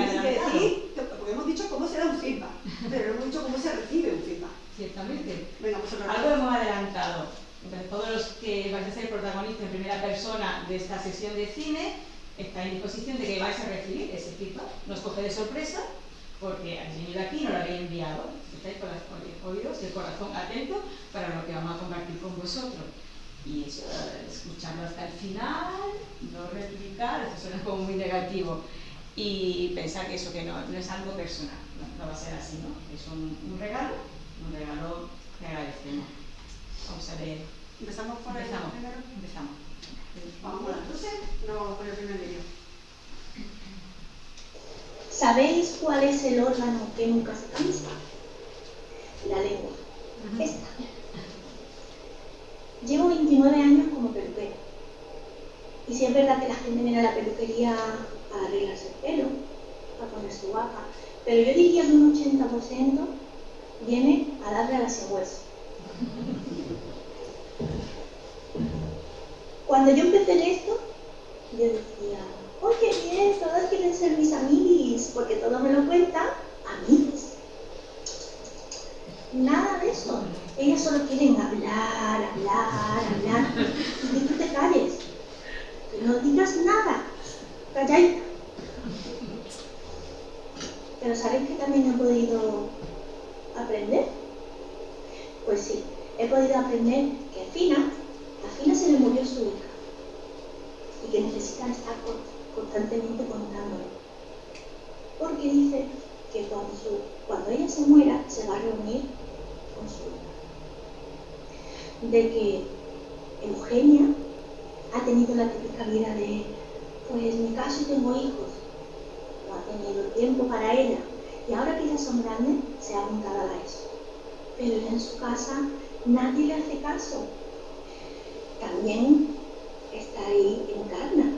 porque hemos dicho cómo se da un feedback, pero no hemos dicho cómo se recibe un feedback. Ciertamente. Venga, pues algo hemos adelantado. Entonces, todos los que vais a ser protagonistas en primera persona de esta sesión de cine, estáis en disposición de que vais a recibir ese feedback. No os coge de sorpresa, porque habéis venido aquí y no lo habéis enviado. Estáis con los oídos y el corazón atento para lo que vamos a compartir con vosotros. Y eso, escucharlo hasta el final, no replicar, eso suena como muy negativo. Y pensar que eso que no es algo personal, no va a ser así, ¿no? Es un regalo que agradecemos. Vamos a ver. ¿Empezamos por el primero? Empezamos. Vamos por entonces, no vamos por el primer vídeo. ¿Sabéis cuál es el órgano que nunca se cansa? La lengua. Esta. Llevo 29 años como peluquera Y sí es verdad que la gente viene a la peluquería a arreglarse el pelo, a ponerse guapa, pero yo diría que un 80% viene a darle a la sin hueso. Cuando yo empecé en esto, yo decía, oye, bien, todas quieren ser mis amiguis, porque todo me lo cuentan, amigos. Nada de eso. Ellas solo quieren hablar, y que tú te calles, que no digas nada, calladita. Pero ¿sabéis que también he podido aprender? Pues sí, he podido aprender que a Fina se le murió su hija y que necesita estar constantemente contándolo. Porque dice que cuando ella se muera se va a reunir con su hija. De que Eugenia ha tenido la típica vida de, pues me caso y tengo hijos. No ha tenido tiempo para ella. Y ahora que ya son grandes, se ha apuntado a eso. Pero ella en su casa nadie le hace caso. También está ahí Encarna,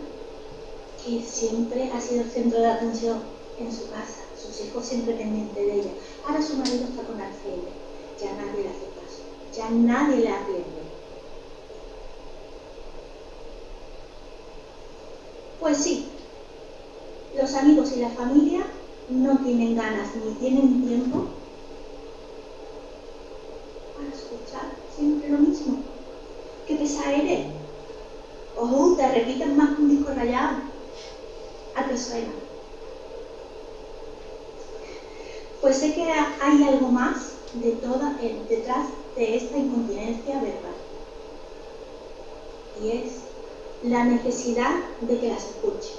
que siempre ha sido el centro de atención en su casa, sus hijos siempre pendientes de ella. Ahora su marido está con Alfredo, ya nadie le hace caso, ya nadie le atiende. Pues sí, los amigos y la familia no tienen ganas ni tienen tiempo para escuchar siempre lo mismo. ¿Qué pesada eres? Ojo, te repiten más que un disco rayado. ¿A qué suena? Pues sé que hay algo más detrás de esta incontinencia verbal. Y es la necesidad de que las escuche.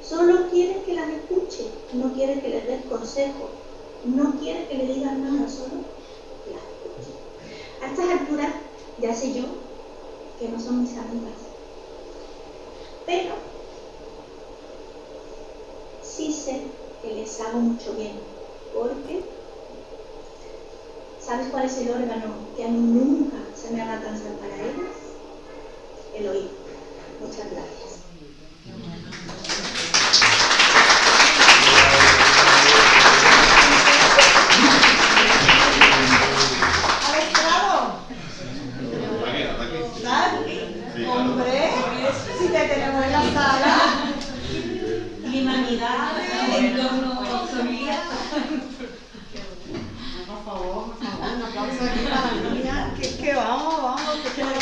Solo quieren que las escuche, no quieren que les des consejos, no quieren que le digan nada, solo que las escuche. A estas alturas ya sé yo que no son mis amigas, pero sí sé que les hago mucho bien, porque ¿sabes cuál es el órgano que a mí nunca se me haga cansar para ellas? El oído. Muchas gracias. Hombre, si te tenemos en la sala. Humanidades, entorno, familia. Por favor, un aplauso aquí para la niña. Que vamos, que nos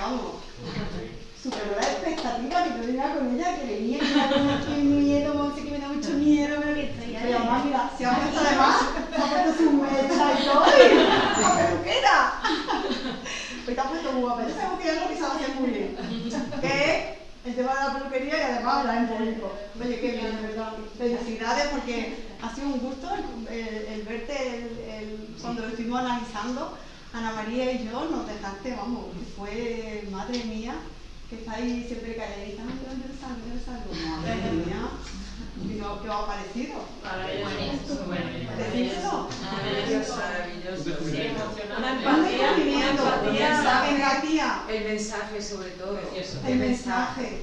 vamos. Superó la expectativa que yo tenía con ella, que venía, que me da mucho miedo, sé que me da mucho miedo, pero mamá, mira, se ha puesto además, se ha puesto su mecha y todo, ¡la peluquera! Pues te ha puesto muy guapa, yo sabemos que ella no pisaba hacer muy bien, que el tema de la peluquería y además hablar en público. Oye, qué bien, de verdad. Felicidades porque ha sido un gusto el verte cuando lo estuvimos analizando. Ana María y yo nos dejaste, vamos, que fue, madre mía, que estáis siempre calladitas. Yo les salgo, madre mía. ¿Qué os ha parecido? Maravilloso. ¿Decírselo? Maravilloso. Empatía. El mensaje sobre todo. El mensaje.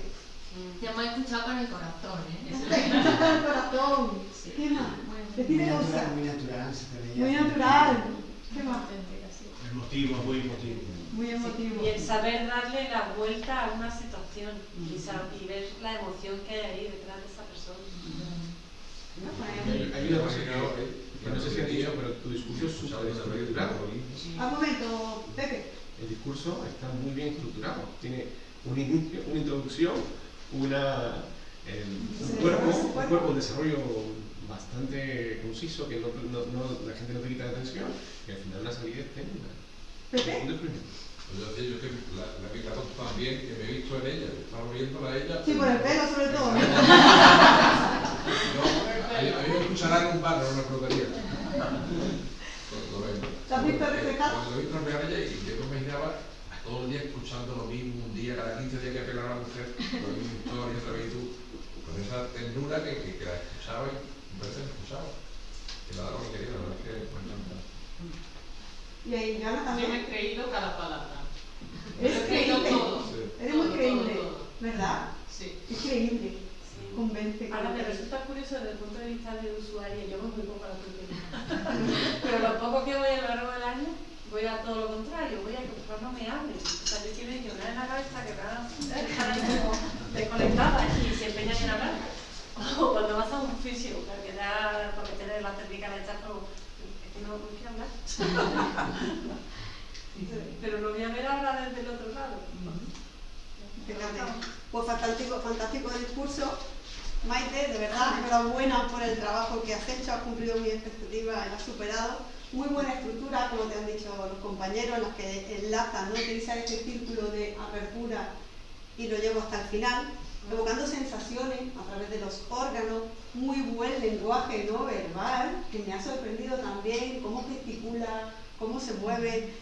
Te hemos escuchado con el corazón, El corazón. ¿Qué más? Muy natural, se te veía. Muy natural. ¿Qué más? Emotivo, muy emotivo. Muy emotivo. Y el saber darle la vuelta a una situación y ver la emoción que hay ahí detrás de esa persona. Hay una cosa que no sé si has dicho, pero tu discurso es súper estructurado. Un momento, Pepe. El discurso está muy bien estructurado. Tiene un inicio, una introducción, un cuerpo, un desarrollo bastante conciso, que la gente no te quita la atención, y al final una salida técnica. ¿Pepe? Yo decía yo que la pica también, que me he visto en ella, estaba viéndola a ella. Sí, por el pelo sobre todo. A mí me escucharán en un bar, no en una peluquería. ¿Te has visto reflejado? Cuando lo he visto reflejar ella y yo me imaginaba todo el día escuchando lo mismo, un día, cada 15 días que pelar a la mujer, lo mismo historia, otra vez y tú, con esa ternura que la escuchaba y me parece que la escuchaba. Y ahí Joana Yo también. me he creído cada palabra. Es Lo he creído creíble. todo. Eres muy Todo, creíble, todo, todo. ¿verdad? Sí. Es creíble. Convence. Ahora me resulta curioso desde el punto de vista del usuario, yo voy muy poco a la tutoría. Pero lo poco que voy a lo largo del año, voy a todo lo contrario, voy a que por no me hablen. O sea, yo quiero que una en la cabeza que van a estar ahí como desconectada y se empeñan en hablar. O cuando vas a un fisio, porque ya porque tienes la técnica de echar como, es que no quiero hablar. Pero lo voy a ver ahora desde el otro lado. Fíjate. Pues fantástico el discurso. Maite, de verdad, enhorabuena por el trabajo que has hecho, has cumplido mis expectativas, has superado. Muy buena estructura, como te han dicho los compañeros, en las que enlazan, ¿no? Utilizar este círculo de apertura y lo llevo hasta el final, evocando sensaciones a través de los órganos, muy buen lenguaje no verbal, que me ha sorprendido también, cómo gesticula, cómo se mueve,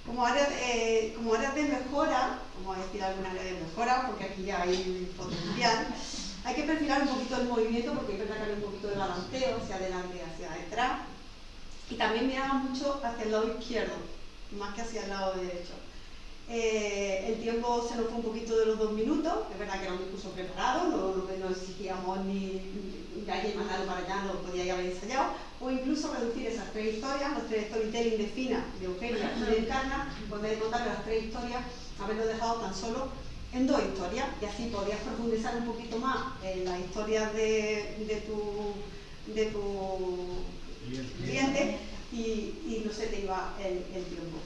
como áreas de mejora, vamos a decir alguna área de mejora, porque aquí ya hay potencial. Hay que perfilar un poquito el movimiento porque hay que sacar un poquito de balanceo hacia adelante y hacia detrás. Y también miraba mucho hacia el lado izquierdo, más que hacia el lado derecho. El tiempo se nos fue un poquito de los 2 minutos, es verdad que era un discurso preparado, no exigíamos ni hay mandarlo para allá, lo podíais haber ensayado, o incluso reducir esas 3 historias, los 3 storytelling de Fina, de Eugenia y de Encarna, pues en vez de contar las 3 historias, haberlo dejado tan solo en 2 historias, y así podrías profundizar un poquito más en las historias de tu cliente y no se te iba el tiempo.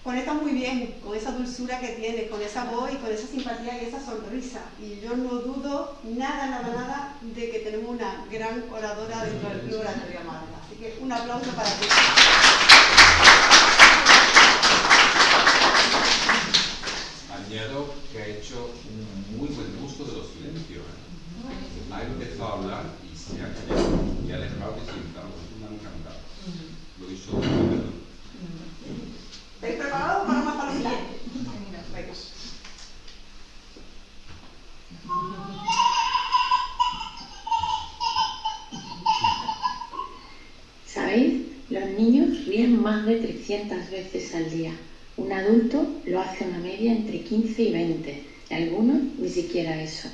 Conecta muy bien con esa dulzura que tienes, con esa voz y con esa simpatía y esa sonrisa. Y yo no dudo nada de que tenemos una gran oradora dentro del Club Oratoria Málaga. Así que un aplauso para ti. Añado que ha hecho un muy buen uso de los silencios. Ha empezado a hablar y se ha callado y ha dejado que sintamos. Me ha encantado. Lo hizo muy bien. ¿Estáis preparados para más palomitas? Venga. ¿Sabéis? Los niños ríen más de 300 veces al día. Un adulto lo hace una media entre 15 y 20, y algunos ni siquiera eso.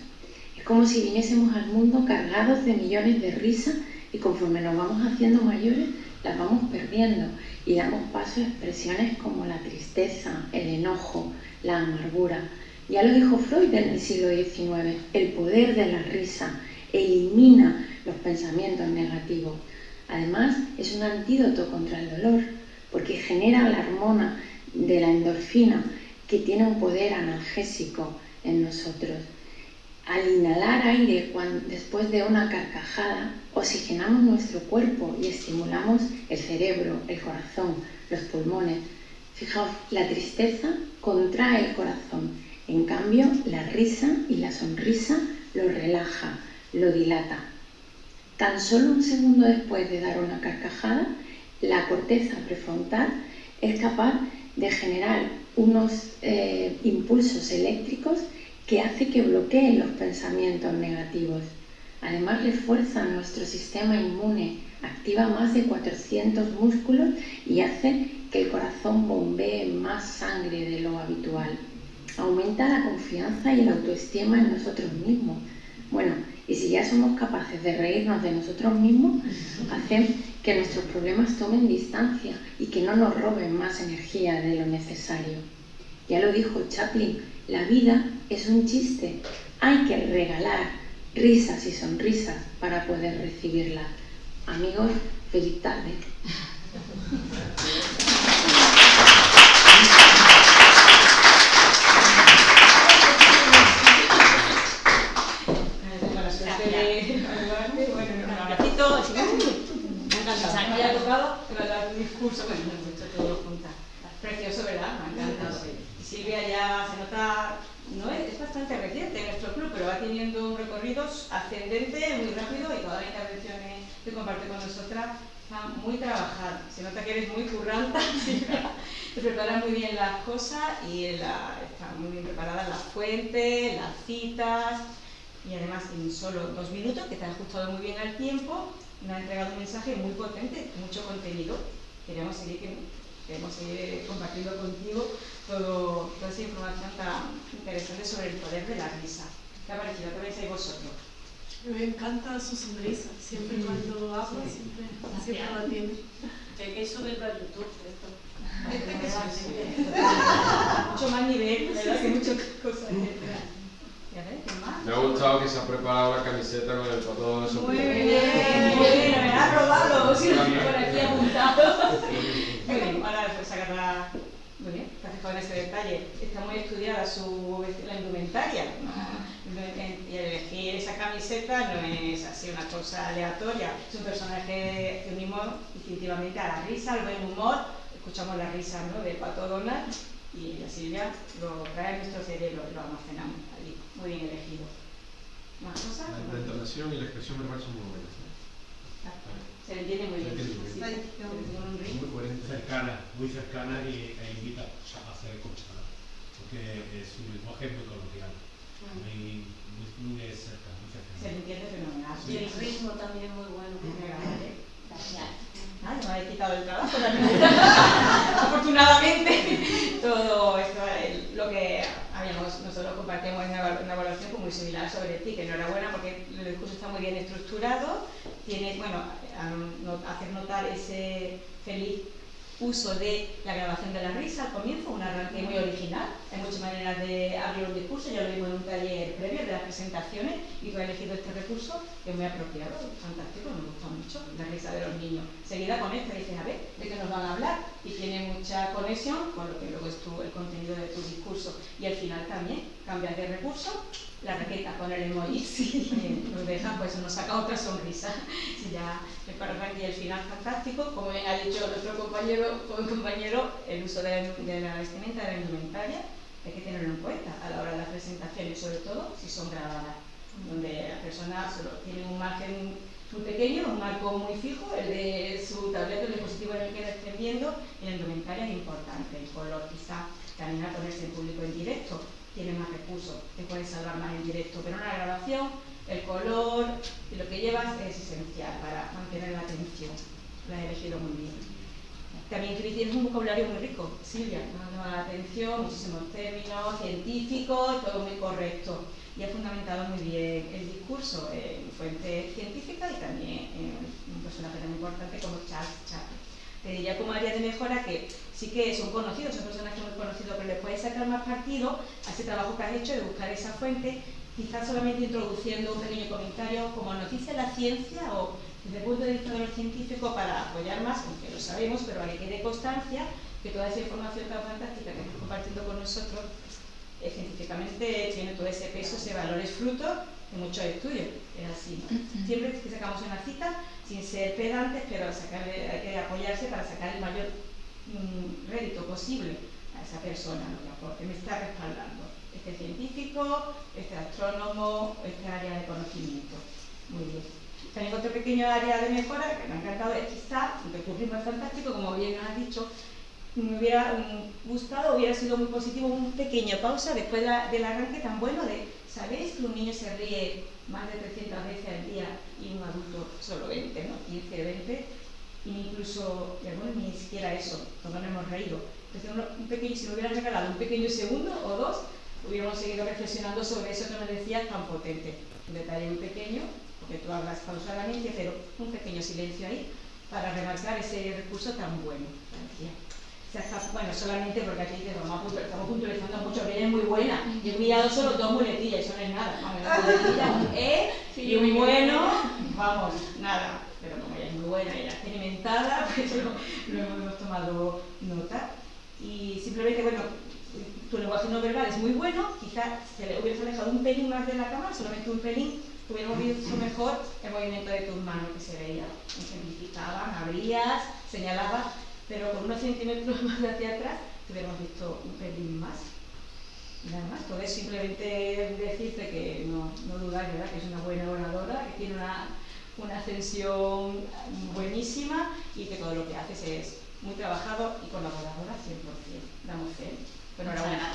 Es como si viniésemos al mundo cargados de millones de risas y conforme nos vamos haciendo mayores, las vamos perdiendo y damos paso a expresiones como la tristeza, el enojo, la amargura. Ya lo dijo Freud en el siglo XIX, el poder de la risa elimina los pensamientos negativos. Además, es un antídoto contra el dolor, porque genera la hormona de la endorfina, que tiene un poder analgésico en nosotros. Al inhalar aire después de una carcajada, oxigenamos nuestro cuerpo y estimulamos el cerebro, el corazón, los pulmones. Fijaos, la tristeza contrae el corazón, en cambio la risa y la sonrisa lo relaja, lo dilata. Tan solo un segundo después de dar una carcajada, la corteza prefrontal es capaz de generar unos impulsos eléctricos que hace que bloqueen los pensamientos negativos. Además, refuerza nuestro sistema inmune, activa más de 400 músculos y hace que el corazón bombee más sangre de lo habitual. Aumenta la confianza y la autoestima en nosotros mismos. Bueno, y si ya somos capaces de reírnos de nosotros mismos, hacen que nuestros problemas tomen distancia y que no nos roben más energía de lo necesario. Ya lo dijo Chaplin, la vida es un chiste. Hay que regalar risas y sonrisas para poder recibirlas. Amigos, feliz tarde. Me ha tocado dar un discurso, bueno, hemos hecho todo juntas. Precioso, ¿verdad? Me ha encantado. Silvia ya se nota, no es bastante reciente en nuestro club, pero va teniendo un recorrido ascendente muy rápido y todas las intervenciones que comparte con nosotras están muy trabajadas. Se nota que eres muy curranta, te preparas muy bien las cosas y están muy bien preparadas las fuentes, las citas y además en solo 2 minutos, que te has ajustado muy bien al tiempo, me ha entregado un mensaje muy potente, mucho contenido. Queremos seguir queremos seguir compartiendo contigo toda esa información tan interesante sobre el poder de la risa. ¿Qué ha parecido? ¿Qué pensáis vosotros? Me encanta su sonrisa, siempre cuando habla, siempre la tiene. Hay que subirlo a YouTube, esto. Mucho más nivel, ¿verdad? Que muchas cosas. ¿Y a ver, qué más? Me ha gustado que se ha preparado la camiseta con el foto de Muy bien, me ha robado, si lo tengo por aquí apuntado. Muy bien, ahora pues sacarla. Muy bien, gracias por ese detalle. Está muy estudiada la indumentaria. Y elegir esa camiseta no es así una cosa aleatoria. Es un personaje que unimos instintivamente a la risa, al buen humor. Escuchamos la risa, ¿no?, de Pato Donald y la Silvia lo trae a nuestro cerebro y lo almacenamos allí. Muy bien elegido. ¿Más cosas? La entonación y la expresión verbal son muy buenas. Se le entiende muy bien. Muy coherente, muy cercana e invita a hacer escuchar, porque su lenguaje es muy coloquial, muy cerca, muy cercano. Se le entiende fenomenal. Y el ritmo también es muy bueno. Gracias. Ay, me habéis quitado el trabajo también. Afortunadamente, todo esto, lo que nosotros compartimos en una evaluación muy similar sobre ti, que enhorabuena porque el discurso está muy bien estructurado, tienes, bueno, hacer notar ese feliz uso de la grabación de la risa al comienzo, un arranque muy original. Hay muchas maneras de abrir un discurso, ya lo vimos en un taller previo de las presentaciones y tú has elegido este recurso que es muy apropiado, fantástico, me gusta mucho, la risa de los niños. Seguida con esta dices, a ver, ¿de qué nos van a hablar? Y tiene mucha conexión con lo que luego es el contenido de tu discurso. Y al final también cambias de recurso, la raqueta con el emoji, nos deja, pues nos saca otra sonrisa. Si ya me parece aquí el final fantástico, como bien ha dicho nuestro compañero, el uso de la vestimenta, de la indumentaria, hay que tenerlo en cuenta a la hora de las presentaciones, sobre todo si son grabadas, donde la persona solo tiene un margen muy pequeño, un marco muy fijo, el de su tableta, el dispositivo en el que estén viendo, y la indumentaria es importante, el color quizá, también a ponerse en público en directo, tiene más recursos, te puedes salvar más en directo, pero en una grabación el color y lo que llevas es esencial para mantener la atención. Lo has elegido muy bien. También tienes un vocabulario muy rico, Silvia, nos llama la atención, muchísimos términos científicos, todo muy correcto. Y ha fundamentado muy bien el discurso en fuentes científicas y también en un personaje tan importante como Charles Chaplin. Te diría como área de mejora que sí que son conocidos, son personajes muy conocidos, pero les puedes sacar más partido a ese trabajo que has hecho de buscar esa fuente, quizás solamente introduciendo un pequeño comentario como noticia de la ciencia o desde el punto de vista de los científicos para apoyar más, aunque lo sabemos, pero para que quede constancia que toda esa información tan fantástica que estás compartiendo con nosotros científicamente tiene todo ese peso, ese valor, es fruto de muchos estudios, es así, ¿no? Siempre que sacamos una cita, sin ser pedantes, pero hay que apoyarse para sacar el mayor rédito posible a esa persona, ¿no? Porque me está respaldando este científico, este astrónomo, este área de conocimiento. Muy bien. También otro pequeño área de mejora que me ha encantado es quizá, aunque tu ritmo es fantástico, como bien nos has dicho, me hubiera gustado, hubiera sido muy positivo un pequeño pausa después del arranque tan bueno de, ¿sabéis que un niño se ríe más de 300 veces al día y un adulto solo 20, ¿no? 15, 20, e incluso, y algunos ni siquiera eso, cuando nos hemos reído. Entonces, si me hubieran regalado un pequeño segundo o dos, hubiéramos seguido reflexionando sobre eso que me decías tan potente. Un detalle muy pequeño, porque tú hablas pausadamente, pero un pequeño silencio ahí para remarcar ese recurso tan bueno. Bueno, solamente porque aquí estamos puntualizando mucho, que es muy buena. Y he mirado solo dos muletillas, eso no es nada. Vamos, una muletilla, un E y un bueno, vamos, nada. Pero como ella es muy buena y ella es experimentada, pues lo hemos tomado nota. Y simplemente, bueno, tu lenguaje no verbal es muy bueno, quizás se le hubieras alejado un pelín más de la cámara, solamente un pelín, hubiéramos visto mejor el movimiento de tus manos que se veía. Ejemplificaban, abrías, señalabas, pero con unos centímetros más hacia atrás te hubiéramos visto un pelín más. Y nada más, todo es simplemente decirte que no dudáis, ¿verdad?, que es una buena oradora, que tiene una ascensión buenísima y que todo lo que haces es muy trabajado y colaboradora 100%. Damos fe. Bueno, ahora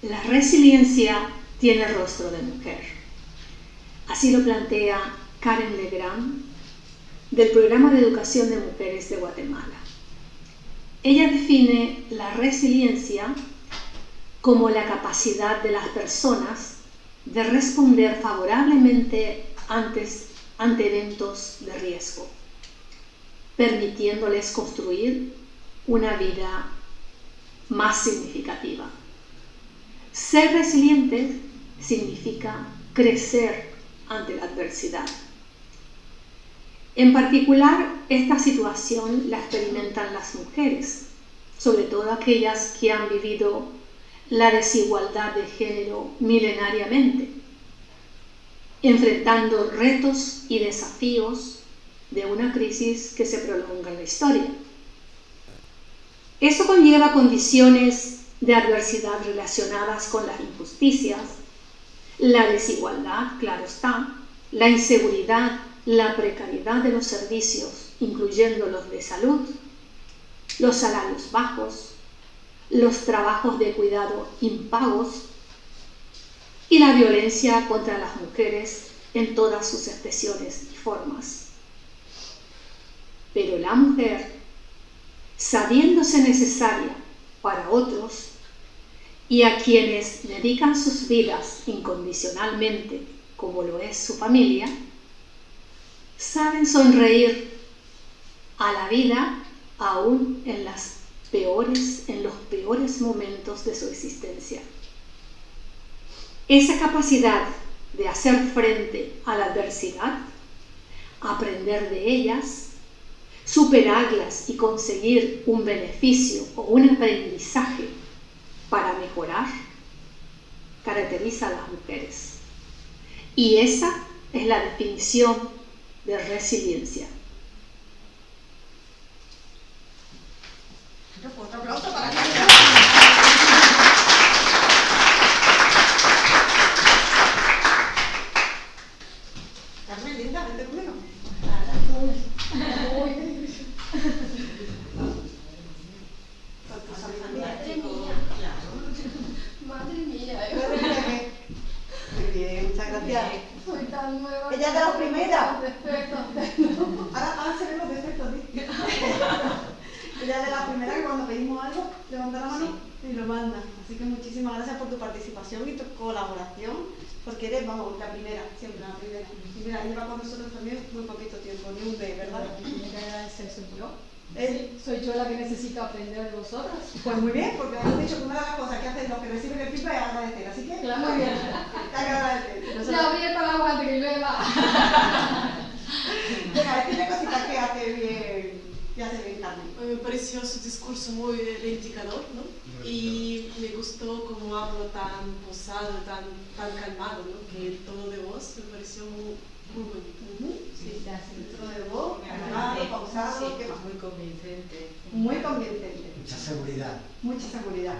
La resiliencia tiene rostro de mujer. Así lo plantea Karen Legrand, del Programa de Educación de Mujeres de Guatemala. Ella define la resiliencia como la capacidad de las personas de responder favorablemente ante eventos de riesgo, permitiéndoles construir una vida más significativa. Ser resiliente significa crecer ante la adversidad. En particular, esta situación la experimentan las mujeres, sobre todo aquellas que han vivido la desigualdad de género milenariamente, enfrentando retos y desafíos de una crisis que se prolonga en la historia. Eso conlleva condiciones de adversidad relacionadas con las injusticias, la desigualdad, claro está, la inseguridad, la precariedad de los servicios, incluyendo los de salud, los salarios bajos, los trabajos de cuidado impagos y la violencia contra las mujeres en todas sus expresiones y formas. Pero la mujer, sabiéndose necesaria para otros y a quienes dedican sus vidas incondicionalmente, como lo es su familia, saben sonreír a la vida aún en los peores momentos de su existencia. Esa capacidad de hacer frente a la adversidad, aprender de ellas, superarlas y conseguir un beneficio o un aprendizaje para mejorar, caracteriza a las mujeres. Y esa es la definición de resiliencia. Otro aplauso para Carmen. Carmen, linda, vente conmigo. Madre mía. Muy bien, muchas gracias. Soy tan nueva. Ella es de las primeras. Defectos. Ahora se ven los defectos, ¿sí? Ella es de las primeras que cuando pedimos algo, levanta la mano y lo manda. Así que muchísimas gracias por tu participación y tu colaboración, porque eres, vamos, la primera, siempre la primera. Y mira, lleva con nosotros también muy poquito tiempo, ni un mes, ¿verdad? La primera es soy yo. Sí, soy yo la que necesito aprender de vosotras. Pues muy bien, porque hemos dicho que una de las cosas que hacen los que reciben el feedback es agradecer, así que claro. Muy bien, hay que agradecer. Ya abriendo el agua antes que llueva. Venga, decirle cositas que hace bien Carmen. Me pareció su discurso muy reivindicador, ¿no? Y me gustó cómo habló tan posado, tan calmado, ¿no? Que el tono de voz me pareció muy bonito. Sí, el tono de voz, calmado, pausado, sí, ¿qué más? muy convincente. Muy convincente. Mucha seguridad. Mucha seguridad.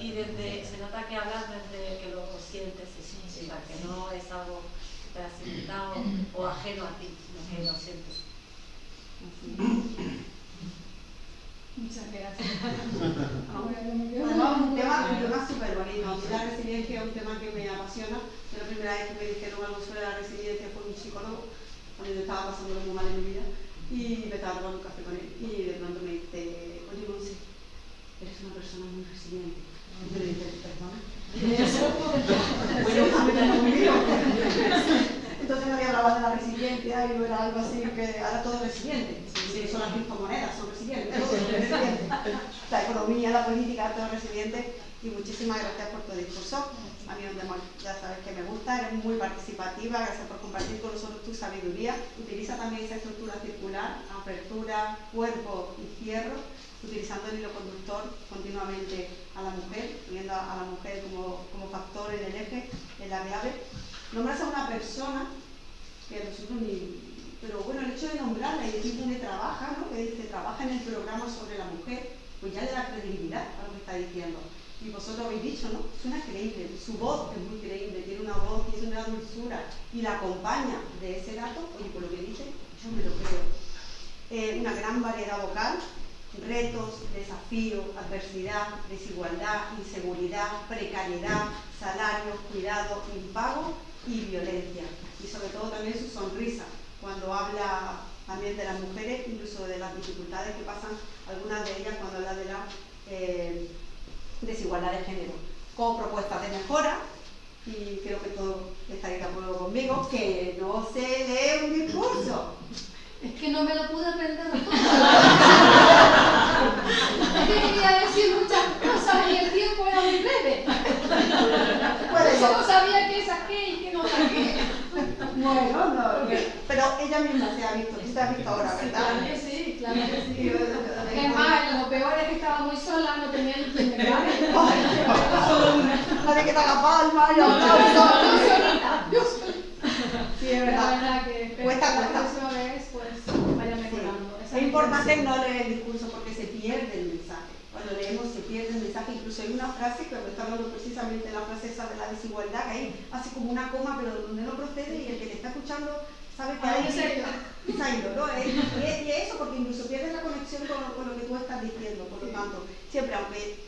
Y se nota que hablas desde que lo sientes, o sea, que no es algo que te has inventado o ajeno a ti, sino que lo sientes. Muchas gracias. Además, un tema súper bonito. La resiliencia es un tema que me apasiona. La primera vez que me dijeron algo sobre la resiliencia fue un psicólogo, cuando yo estaba pasando muy mal en mi vida, y me estaba tomando un café con él, y de pronto me dice, oye, Monse, eres una persona muy resiliente. Y yo le dije, perdona. Bueno, conmigo. Entonces nadie hablaba de la resiliencia y no era algo así que ahora todo es resiliente. Sí, son las criptomonedas, son resilientes, todo es resiliente. La economía, la política, todo es resiliente. Y muchísimas gracias por tu discurso. A mí ya sabes que me gusta, eres muy participativa, gracias por compartir con nosotros tu sabiduría. Utiliza también esa estructura circular, apertura, cuerpo y cierre, utilizando el hilo conductor continuamente a la mujer, poniendo a la mujer como factor en el eje, en la clave. Nombras a una persona que nosotros ni... Pero bueno, el hecho de nombrarla y decir dónde trabaja, ¿no? Que dice, trabaja en el programa sobre la mujer, pues ya le da credibilidad a lo que está diciendo. Y vosotros habéis dicho, ¿no? Suena creíble, su voz es muy creíble, tiene una voz y es una dulzura y la acompaña de ese dato, oye, por lo que dice, yo me lo creo. Una gran variedad vocal, retos, desafíos, adversidad, desigualdad, inseguridad, precariedad, salarios, cuidado, impago y violencia. Y sobre todo también su sonrisa, cuando habla también de las mujeres, incluso de las dificultades que pasan algunas de ellas cuando habla de la desigualdad de género. Con propuestas de mejora, y creo que todos estaréis de acuerdo conmigo, que no se lee un discurso. Es que no me lo pude aprender todo. Es que quería decir muchas cosas y el tiempo era muy breve. Por eso no sabía qué saqué y qué no saqué. Bueno, no, pero ella misma se ha visto, tú te has visto ahora, ¿verdad? Claro que sí, claro que sí. Es más, lo peor es que estaba muy sola, no tenía ni quien me grabe. Nadie que te haga palma, yo solita. Sí, es verdad. La verdad que Cuesta. la próxima vez pues vaya mejorando. Es importante no leer el discurso porque se pierde el mensaje. Cuando leemos se pierde el mensaje. Incluso hay una frase, que está hablando precisamente la frase esa de la desigualdad, que ahí hace como una coma, pero donde no procede, y el que te está escuchando sabe que ahí se ha ido, ¿no? Y eso porque incluso pierdes la conexión con lo que tú estás diciendo. Por lo tanto, siempre, aunque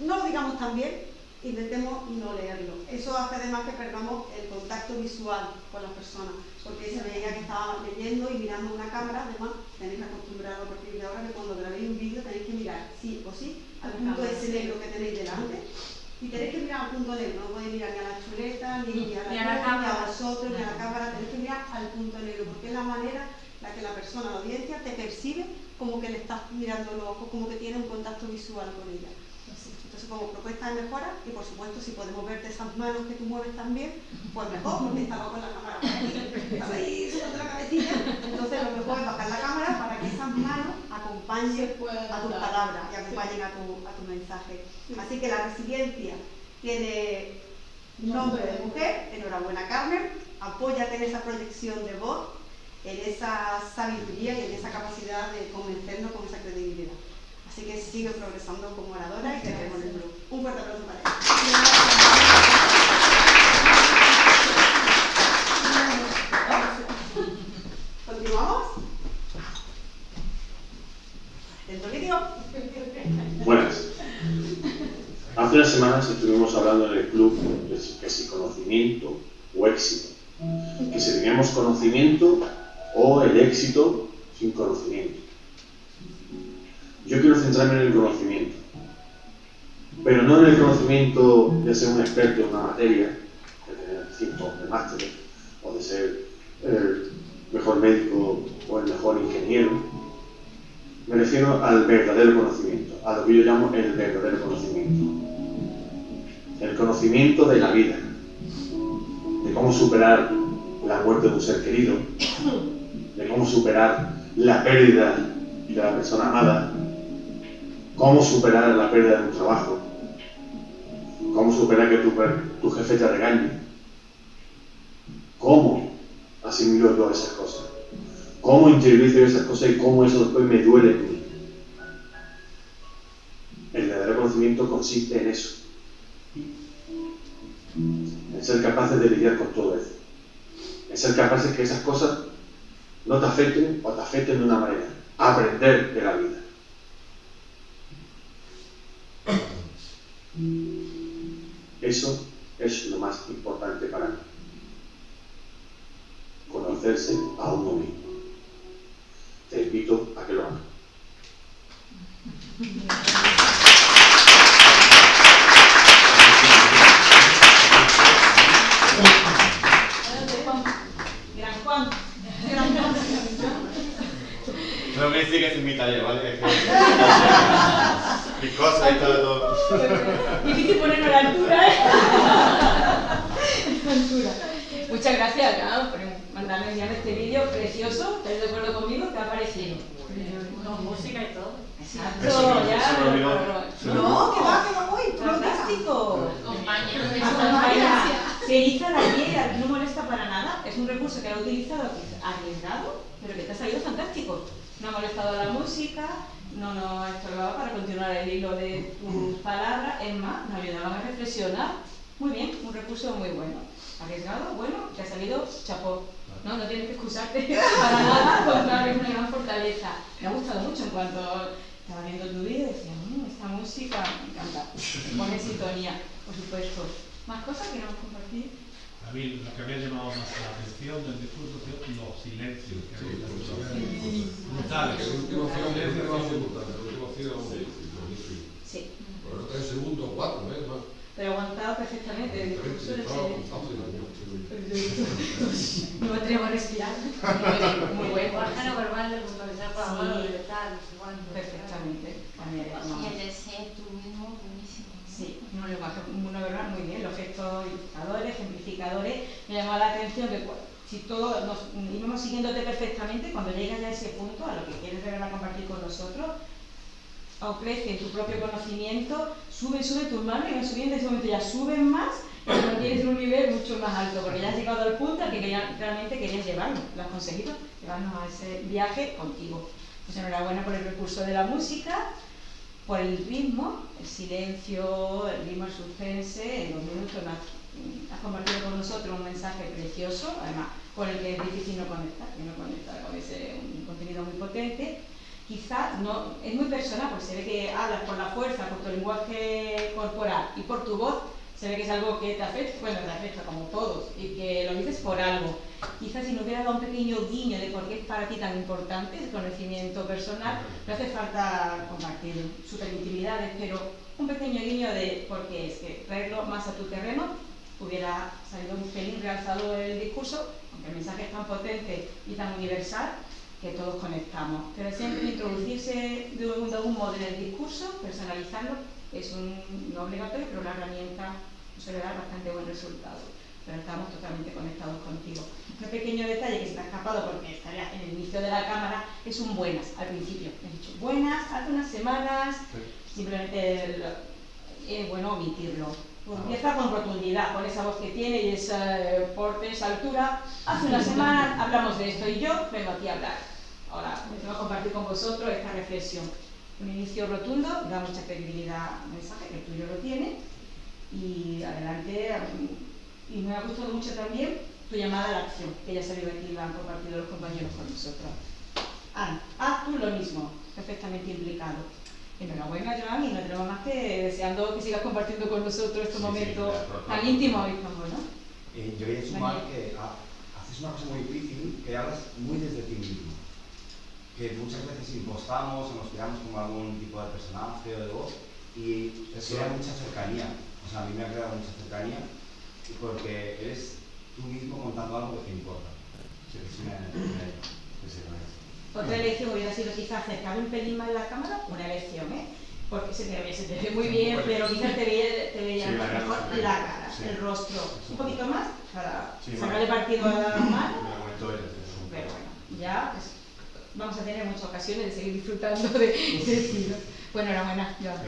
no lo digamos tan bien, intentemos no leerlo. Eso hace además que perdamos el contacto visual con las personas, porque se veía que estaba leyendo y mirando una cámara. Además, tenéis que acostumbrarlo a partir de ahora que cuando grabéis un vídeo tenéis que mirar sí o sí al punto ese negro que tenéis delante, y tenéis que mirar al punto negro. No podéis mirar ni a la chuleta, ni a la cámara, ni a vosotros, ni a la cámara. Tenéis que mirar al punto negro, porque es la manera en la que la persona, la audiencia, te percibe como que le estás mirando los ojos, como que tiene un contacto visual con ella. Entonces, como propuesta de mejora, y por supuesto, si podemos verte esas manos que tú mueves también, pues mejor, porque estaba con la cámara por aquí, estaba ahí subiendo la cabecilla. Entonces, lo mejor es bajar la cámara para que esas manos acompañen a tus palabras y acompañen a tu mensaje. Así que la resiliencia tiene nombre de mujer. Enhorabuena, Carmen. Apóyate en esa proyección de voz, en esa sabiduría y en esa capacidad de convencernos con esa credibilidad. Así que sigue progresando como oradora y te vemos en el blog. Un fuerte aplauso para ella. ¿Continuamos? ¿Dentro vídeo? Buenas. Hace unas semanas estuvimos hablando en el club de que si conocimiento o éxito. Que si teníamos conocimiento o el éxito sin conocimiento. Yo quiero centrarme en el conocimiento, pero no en el conocimiento de ser un experto en una materia, de tener 5 de máster, o de ser el mejor médico o el mejor ingeniero. Me refiero al verdadero conocimiento, a lo que yo llamo el verdadero conocimiento. El conocimiento de la vida, de cómo superar la muerte de un ser querido, de cómo superar la pérdida de la persona amada, cómo superar la pérdida de un trabajo, cómo superar que tu jefe te regañe, cómo asimilo yo esas cosas, cómo interiorizo esas cosas y cómo eso después me duele en mí. El verdadero conocimiento consiste en eso, en ser capaces de lidiar con todo eso, en ser capaces de que esas cosas no te afecten o te afecten de una manera, aprender de la vida. Eso es lo más importante para mí. Conocerse a uno mismo. Te invito a que lo hagas. Gran Juan. No me sigues en mi taller, ¿vale? Mi cosa y todo. Difícil ponerlo a la altura, ¿eh? Muchas gracias, ¿no? Por mandarme enviar este vídeo precioso. ¿Estáis de acuerdo conmigo? ¿Qué ha parecido? Con música y todo. Exacto, ya. No, que va muy fantástico. Compañía. Se eriza la piel, aquí no molesta para nada. Es un recurso que he utilizado, que es arriesgado, pero que te ha salido fantástico. No ha molestado la música, no nos ha estorbado para continuar el hilo de tus palabras. Es más, nos ayudaban a reflexionar. Muy bien, un recurso muy bueno. Arriesgado, bueno, te ha salido chapó. No tienes que excusarte para nada, al contrario, es una gran fortaleza. Me ha gustado mucho en cuanto estaba viendo tu vídeo y decía, esta música me encanta, me pone en sintonía, por supuesto. ¿Más cosas que queramos compartir? A mí lo que me ha llamado más la atención del discurso ha sido los silencios que hay. Brutales. El último ha sido brutal. Sí. Bueno, 3 segundos, 4, más. Pero aguantado perfectamente el discurso del silencio. No me atrevo a respirar. Muy bueno. Pájaro verbal de puntualizar para mano de tal, no sé cuánto. Perfectamente. Y el de ser tú mismo, buenísimo. Sí, un lenguaje verbal muy bien, los gestos ilustradores, ejemplificadores. Me llamó la atención que si todos nos íbamos siguiéndote perfectamente, cuando llegas ya a ese punto, a lo que quieres de verdad compartir con nosotros, o crece en tu propio conocimiento, sube tus manos y van subiendo, en ese momento ya suben más, pero no tienes un nivel mucho más alto, porque ya has llegado al punto al que realmente querías llevarnos, lo has conseguido, llevarnos a ese viaje contigo. Pues enhorabuena por el recurso de la música, por el ritmo, el silencio, el ritmo, el suspense, en 2 minutos has compartido con nosotros un mensaje precioso, además con el que es difícil no conectar con ese un contenido muy potente. Quizá no, es muy personal, porque se ve que hablas por la fuerza, por tu lenguaje corporal y por tu voz, se ve que es algo que te afecta, bueno, te afecta como todos, y que lo dices por algo. Quizás si nos hubiera dado un pequeño guiño de por qué es para ti tan importante el conocimiento personal, no hace falta compartir super intimidades, pero un pequeño guiño de por qué es, que traerlo más a tu terreno hubiera salido un pelín realzado el discurso, aunque el mensaje es tan potente y tan universal, que todos conectamos. Pero siempre introducirse de algún modo en el discurso, personalizarlo, es no obligatorio, pero una herramienta suele dar bastante buen resultado. Pero estamos totalmente conectados contigo. Un pequeño detalle que se te ha escapado porque estaría en el inicio de la cámara es un buenas al principio. He dicho buenas, hace unas semanas, simplemente es bueno omitirlo. Empieza con rotundidad, con esa voz que tiene y ese porte, esa altura. Hace unas semanas hablamos de esto y yo vengo aquí a hablar. Ahora, me tengo que compartir con vosotros esta reflexión. Un inicio rotundo, da mucha credibilidad al mensaje, que el tuyo lo tiene. Y adelante, y me ha gustado mucho también tu llamada a la acción, que ya ha salido aquí y la han compartido los compañeros con nosotros. Haz tú lo mismo, perfectamente implicado. Enhorabuena, Joan, y no tenemos más que deseando que sigas compartiendo con nosotros estos momentos tan íntimos y tan buenos. Yo quería sumar que haces una cosa muy difícil, que hablas muy desde ti mismo. Que muchas veces impostamos o nos creamos como algún tipo de personaje o de voz y crea mucha cercanía. O sea, a mí me ha creado mucha cercanía porque eres tú mismo contando algo que te importa. Otra elección hubiera sido quizás acercar un pelín más la cámara, una elección, porque se te ve muy bien, pero quizás te veía mejor la cara, el rostro, un poquito más para sacarle partido a la mano. Pero bueno, ya pues, vamos a tener muchas ocasiones de seguir disfrutando de ese estilo. Bueno, enhorabuena. Gracias.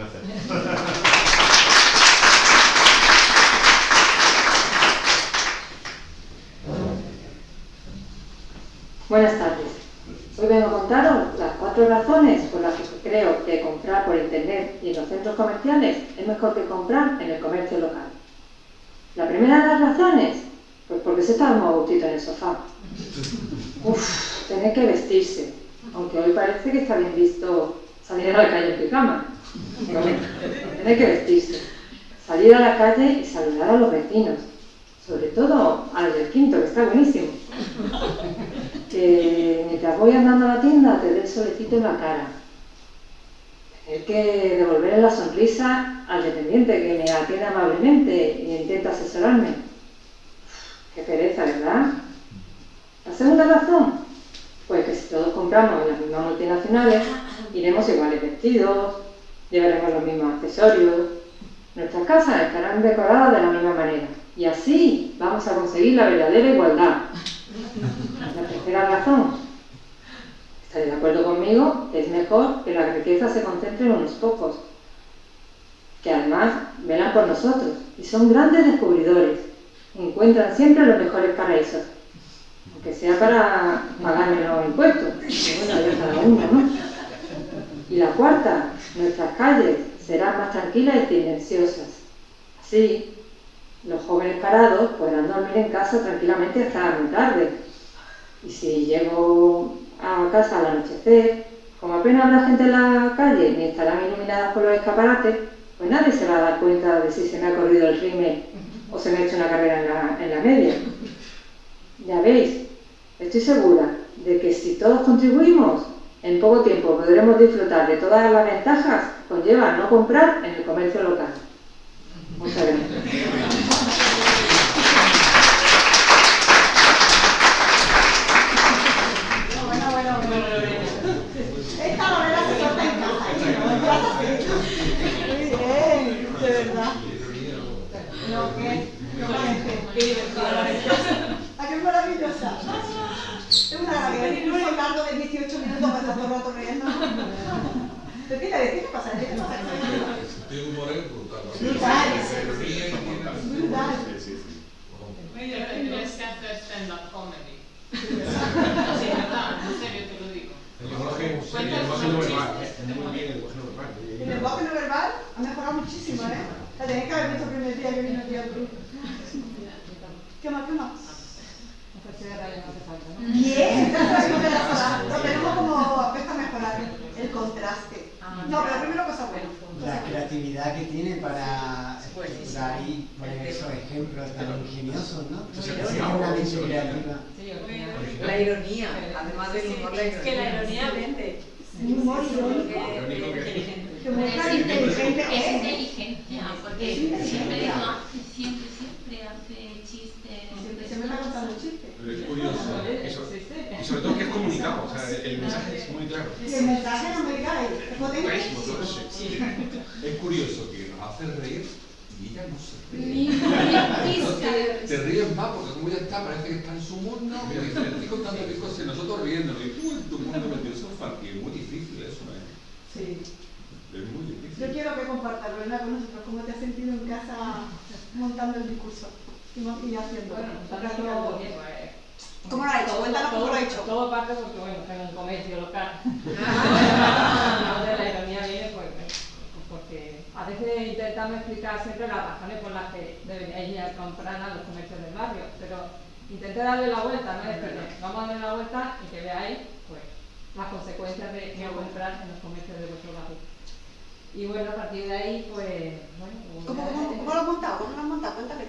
Buenas tardes. Hoy vengo a contaros las 4 razones por las que creo que comprar por internet y en los centros comerciales es mejor que comprar en el comercio local. La primera de las razones, pues porque se está más gustito en el sofá. Tener que vestirse, aunque hoy parece que está bien visto salir a la calle en pijama. Tener que vestirse, salir a la calle y saludar a los vecinos, sobre todo al del quinto, que está buenísimo. Que mientras voy andando a la tienda te dé el solecito en la cara. Tener que devolverle la sonrisa al dependiente que me atiende amablemente e intenta asesorarme. Qué pereza, ¿verdad? La segunda razón, pues que si todos compramos en las mismas multinacionales, iremos iguales vestidos, llevaremos los mismos accesorios, nuestras casas estarán decoradas de la misma manera. Y así vamos a conseguir la verdadera igualdad. La tercera razón, estaré de acuerdo conmigo, que es mejor que la riqueza se concentre en unos pocos, que además velan por nosotros y son grandes descubridores, encuentran siempre los mejores paraísos, aunque sea para pagarme los impuestos, que bueno, ya cada uno, ¿no? Y la cuarta, nuestras calles serán más tranquilas y silenciosas. Así, los jóvenes parados podrán dormir en casa tranquilamente hasta muy tarde. Y si llego a casa al anochecer, como apenas habrá gente en la calle ni estarán iluminadas por los escaparates, pues nadie se va a dar cuenta de si se me ha corrido el rímel o se me ha hecho una carrera en la media. Ya veis, estoy segura de que si todos contribuimos, en poco tiempo podremos disfrutar de todas las ventajas que conlleva no comprar en el comercio local. Muchas gracias. Esta Lorena se corta en casa, muy bien, de verdad. No, qué divertida. ¿A qué maravillosa? Es una maravilla. Incluso un largo de 18 minutos para estar todo el rato riendo. ¿Pero qué te pasa? ¿Qué te pasa? Tiene humor brutal. Brutal. Brutal. Oye, tendrías que hacer stand-up comedy. Sí, verdad, en serio te lo digo. El lenguaje no verbal, muy bien el lenguaje no verbal. El lenguaje no verbal ha mejorado muchísimo, ¿eh? La tenéis que haber visto el primer día que vino aquí al club. ¿Qué más? ¿Qué más? Bien, lo tenemos como aspecto a mejorar, el contraste. No, pero primero cosa buena. La creatividad que tiene para estructurar y poner esos ejemplos tan ingeniosos, ¿no? Es una mente creativa. La ironía, además del humor, la ironía. Es que la ironía vende. Un humor irónico. Que muestra inteligente. Es inteligencia, porque siempre hace chistes. Se me está contando chistes. Pero es curioso, eso. Y sobre todo que es comunicado, o sea, el mensaje es muy claro. El mensaje no me cae, es potente. Clarísimo todo eso. Es curioso que nos hace reír y ella no se ríe. Entonces, te ríes más porque como ya está, parece que está en su mundo, y dice, le estoy contando mis cosas y nosotros riéndonos. Y tú en tu mundo metido en sofá, que es muy difícil eso, ¿eh? Sí. Es muy difícil. Yo quiero que compartas, Lorena, con nosotros cómo te has sentido en casa montando el discurso y haciendo. Bueno, ¿Cómo lo ha hecho? Cuéntanos cómo lo ha hecho. Todo parte porque, bueno, en el comercio local. La ironía viene porque a veces intentamos explicar siempre las razones por las que deberíais ir a comprar a los comercios del barrio, pero intenté darle la vuelta, no es perdón. Vamos a darle la vuelta y que veáis pues, las consecuencias de no comprar en los comercios de vuestro barrio. Y bueno, a partir de ahí, pues, bueno... ¿Cómo lo has montado? ¿Cómo lo has montado? Cuéntale.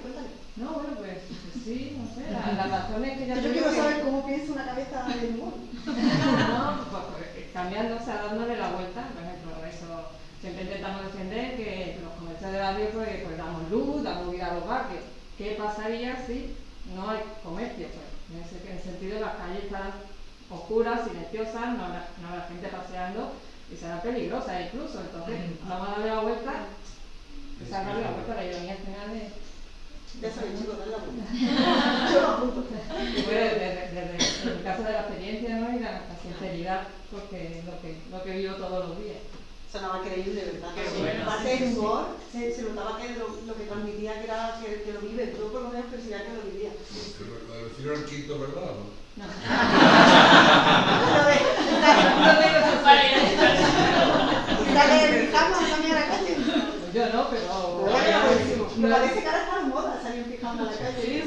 No, bueno, pues sí, no sé, las razones que ya... Yo quiero saber cómo piensa una cabeza de humor. No, pues cambiando, o sea, dándole la vuelta, por ejemplo, eso... Siempre intentamos defender que los comercios de barrio pues damos luz, damos vida a los barrios. ¿Qué pasaría si no hay comercio? Pues en ese sentido las calles están oscuras, silenciosas, no habrá gente paseando y serán peligrosas incluso. Entonces vamos a darle la vuelta, darle la vuelta a la ironía al final de... Ya sabéis, chicos, dale la vuelta. Yo lo apunto. Y bueno, desde el caso de la experiencia, ¿no? Y la sinceridad, porque es lo que vivo todos los días. Sonaba creíble, ¿verdad? Bueno, aparte del humor, se notaba que lo que transmitía que era que lo vive, todo por lo menos percibía que lo vivía. Pero la refiero al quinto, ¿verdad? No. ¿Sale en pijama también a la calle? Yo no, pero... Bueno, me parece que ahora está de moda salir en pijama a la calle. Sí.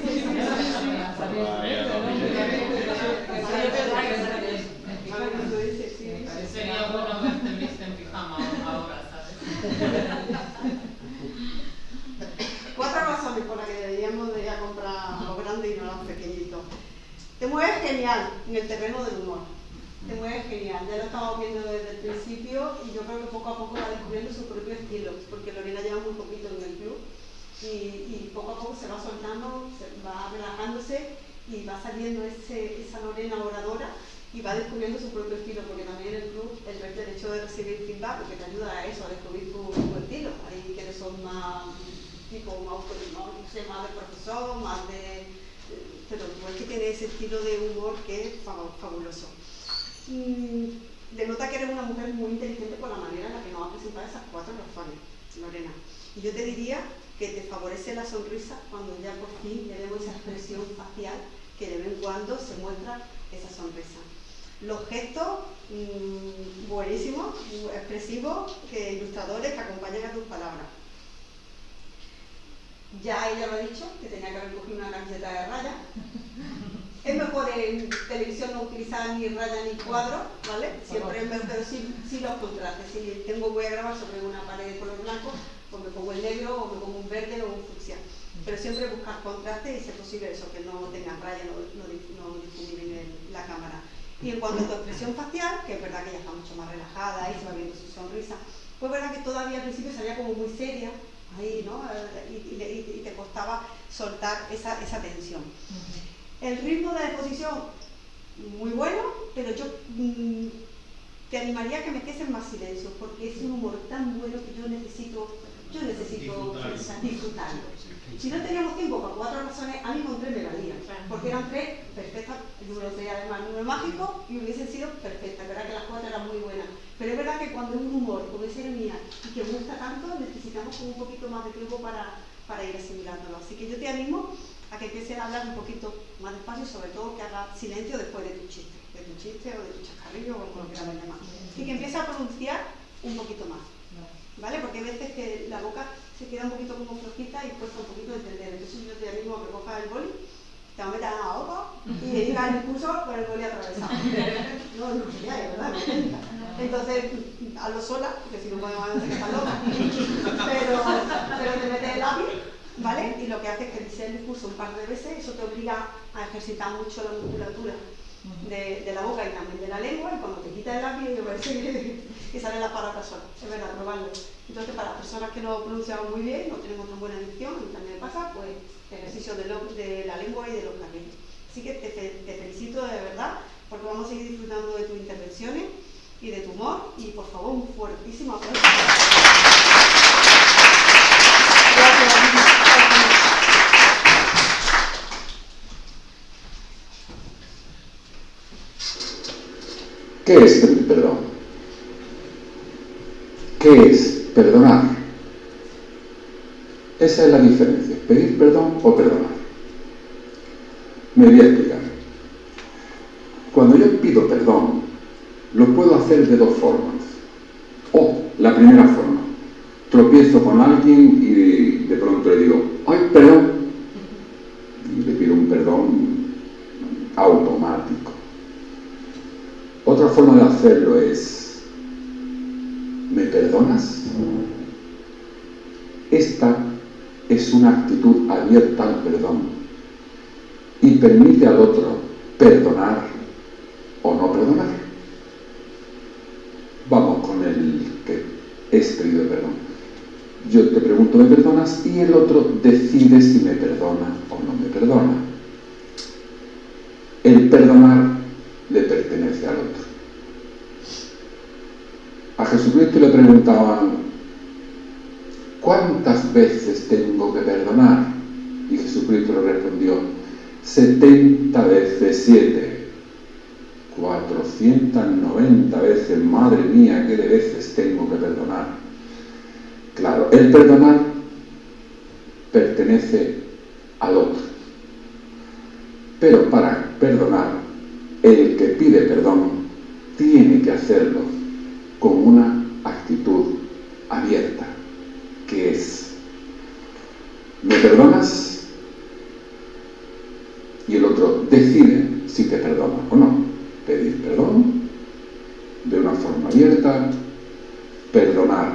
Sería bueno verte vista en pijama ahora, ¿sabes? 4 razones por las que deberíamos de ir a comprar lo grande y no lo pequeñito. Te mueves genial en el terreno del humor. Te mueves genial, ya lo estamos viendo desde el principio y yo creo que poco a poco va descubriendo su propio estilo, porque Lorena lleva muy poquito en el club y poco a poco se va soltando, se va relajándose y va saliendo esa Lorena oradora y va descubriendo su propio estilo, porque también en el club el hecho de recibir feedback, porque te ayuda a eso, a descubrir tu estilo. Hay quienes son más tipo más de profesor, más de... pero tú es que tiene ese estilo de humor que es fabuloso. Denota que eres una mujer muy inteligente por la manera en la que nos va a presentar esas 4 razones, Lorena. Y yo te diría que te favorece la sonrisa cuando ya por fin le vemos esa expresión facial que de vez en cuando se muestra esa sonrisa. Los gestos buenísimos, expresivos, ilustradores que acompañan a tus palabras. Ya ella lo ha dicho, que tenía que haber cogido una camiseta de rayas. Es mejor en televisión no utilizar ni raya ni cuadro, ¿vale? Siempre es mejor, pero sí los contrastes. Si voy a grabar sobre una pared de color blanco, pues me pongo el negro o me pongo un verde o un fucsia. Pero siempre buscar contraste y si es posible eso, que no tengan raya, no difuminen la cámara. Y en cuanto a tu expresión facial, que es verdad que ella está mucho más relajada y se va viendo su sonrisa, pues es verdad que todavía al principio salía como muy seria, ahí, ¿no? Y te costaba soltar esa tensión. El ritmo de la exposición, muy bueno, pero yo te animaría a que metieses más silencio, porque es un humor tan bueno que yo necesito disfrutarlo. Si no teníamos tiempo para 4 razones, a mí con 3 me valía, porque eran 3 perfectas, el número 3 además número mágico, y hubiesen sido perfectas, verdad que las 4 eran muy buenas, pero es verdad que cuando es un humor con esa ironía y que gusta tanto, necesitamos como un poquito más de tiempo para ir asimilándolo. Así que yo te animo a que empieces a hablar un poquito más despacio y sobre todo que hagas silencio después de tu chiste o de tu chascarrillo o como lo quieras llamar. Y que empieces a pronunciar un poquito más, ¿vale? Porque hay veces que la boca se queda un poquito como flojita y cuesta un poquito de entender. Entonces yo te animo a que cojas el boli, te vas a meter en la boca y digas el discurso con el boli atravesado. No sería, ¿verdad? Entonces, hazlo sola, porque si no podemos hacer que estás loca. Pero te metes el lápiz, ¿vale? Y lo que hace es que dices el discurso un par de veces, eso te obliga a ejercitar mucho la musculatura de la boca y también de la lengua, y cuando te quitas el lápiz te parece que sale la palabra sola. Es verdad, probarlo. Entonces, para las personas que no pronunciamos muy bien, no tenemos tan buena dicción, y también pasa, pues, ejercicio de la lengua y de los labios. Así que te felicito de verdad, porque vamos a seguir disfrutando de tus intervenciones y de tu humor, y por favor, un fuertísimo aplauso. ¿Qué es pedir perdón? ¿Qué es perdonar? Esa es la diferencia, pedir perdón o perdonar. Me voy a explicar. Cuando yo pido perdón, lo puedo hacer de 2 formas. O la primera forma, tropiezo con alguien y de pronto le digo, ¡ay, perdón! Y le pido un perdón automático. Otra forma de hacerlo es, ¿me perdonas? Esta es una actitud abierta al perdón y permite al otro perdonar o no perdonar. Vamos con el que es pedido perdón. Yo te pregunto, ¿me perdonas? Y el otro decide si me perdona o no me perdona. El perdonar le pertenece al otro. A Jesucristo le preguntaban, ¿cuántas veces tengo que perdonar? Y Jesucristo le respondió, 70 veces 7. 490 veces, madre mía, ¿qué de veces tengo que perdonar? Claro, el perdonar pertenece al otro. Pero para perdonar, el que pide perdón tiene que hacerlo con una actitud abierta, que es, ¿me perdonas? Y el otro decide si te perdona o no. Pedir perdón de una forma abierta, perdonar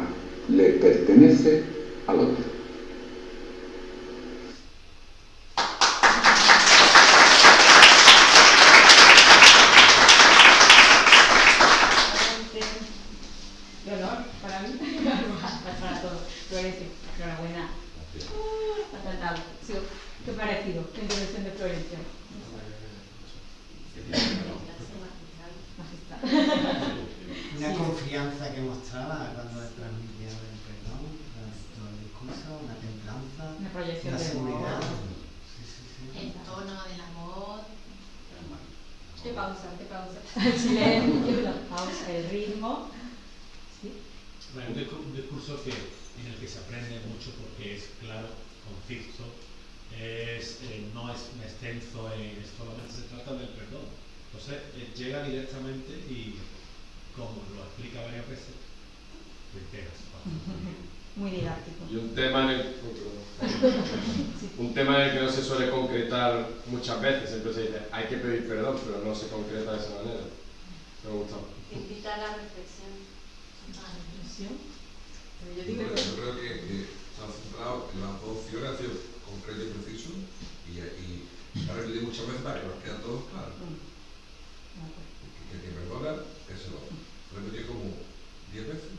le pertenece al otro. De honor para mí, para todos. Florencia, enhorabuena. Ha encantado. ¿Qué ha parecido la intervención de Florencia? Una confianza que mostraba cuando transmitía el perdón, todo el discurso, una templanza, una proyección una de seguridad. amor. El tono de la voz. Qué pausa. El silencio, la pausa, el ritmo. ¿Sí? Bueno, un discurso en el que se aprende mucho porque es claro, conciso, no es extenso, solamente se trata del perdón. Entonces llega directamente y, como lo explica varias veces, te enteras. muy didáctico. Y un tema en el que no se suele concretar muchas veces, siempre se dice hay que pedir perdón, pero no se concreta de esa manera. Me gusta. Invita a la reflexión. ¿A la reflexión? Yo creo que se han centrado en las dos opciones, ha sido concreto y preciso, y ha repetido muchas veces para que nos queden todos claros. Que perdona, eso lo repetido como 10 veces.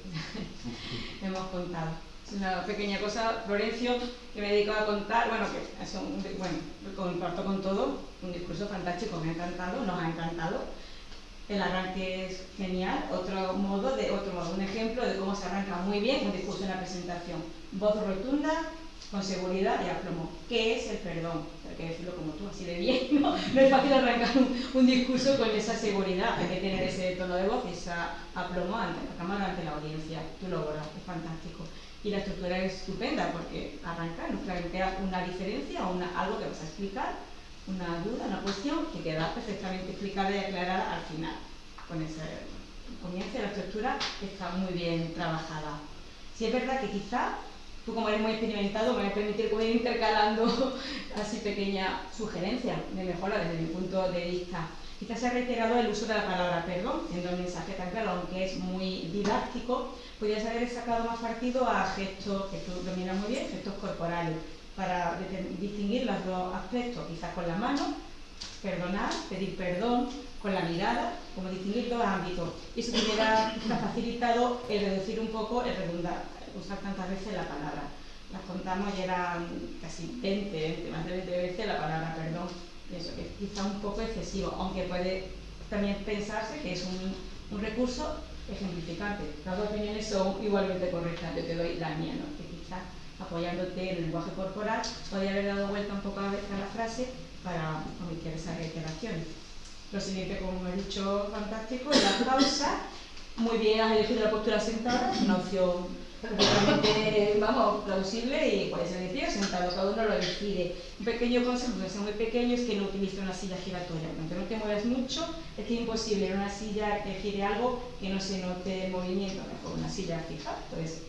Hemos contado. Es una pequeña cosa, Florencio, que me dedico a contar, bueno, que es lo comparto con todo, un discurso fantástico, me ha encantado, nos ha encantado. El arranque es genial, otro modo, un ejemplo de cómo se arranca muy bien un discurso en la presentación. Voz rotunda, con seguridad y aplomo. ¿Qué es el perdón? Hay que decirlo como tú, así de bien, ¿no? No es fácil arrancar un discurso con esa seguridad, hay que tener ese tono de voz y esa aplomo ante la cámara, ante la audiencia. Tú lo logras, es fantástico. Y la estructura es estupenda porque arranca, nos plantea una diferencia o algo que vas a explicar, una duda, una cuestión que queda perfectamente explicada y aclarada al final. Con ese comienzo, la estructura está muy bien trabajada. Sí es verdad que quizá, tú como eres muy experimentado, me voy a permitir ir intercalando así pequeña sugerencia de mejora desde mi punto de vista. Quizás se ha reiterado el uso de la palabra perdón, siendo el mensaje tan claro, aunque es muy didáctico, podrías haber sacado más partido a gestos, que tú dominas muy bien, gestos corporales, para distinguir los dos aspectos, quizás con la mano, perdonar, pedir perdón, con la mirada, como distinguir dos ámbitos. Y eso te hubiera facilitado el reducir un poco, el redundar, usar tantas veces la palabra. Las contamos y eran casi 20, más de 20 veces la palabra perdón. Eso que es quizá un poco excesivo, aunque puede también pensarse que es un recurso ejemplificante. Las dos opiniones son igualmente correctas, yo te doy la mía, ¿no? Que quizás apoyándote en el lenguaje corporal podría haber dado vuelta un poco a la frase para omitir esas reiteraciones. Lo siguiente, como he dicho, fantástico, es la pausa. Muy bien, has elegido la postura sentada, es una opción perfectamente, plausible y puede ser de pie o sentado, cada uno lo decide. Un pequeño consejo, que sea muy pequeño, es que no utilice una silla giratoria. Aunque no te muevas mucho, es que es imposible en una silla que gire algo que no se note movimiento, mejor una silla fija. Entonces,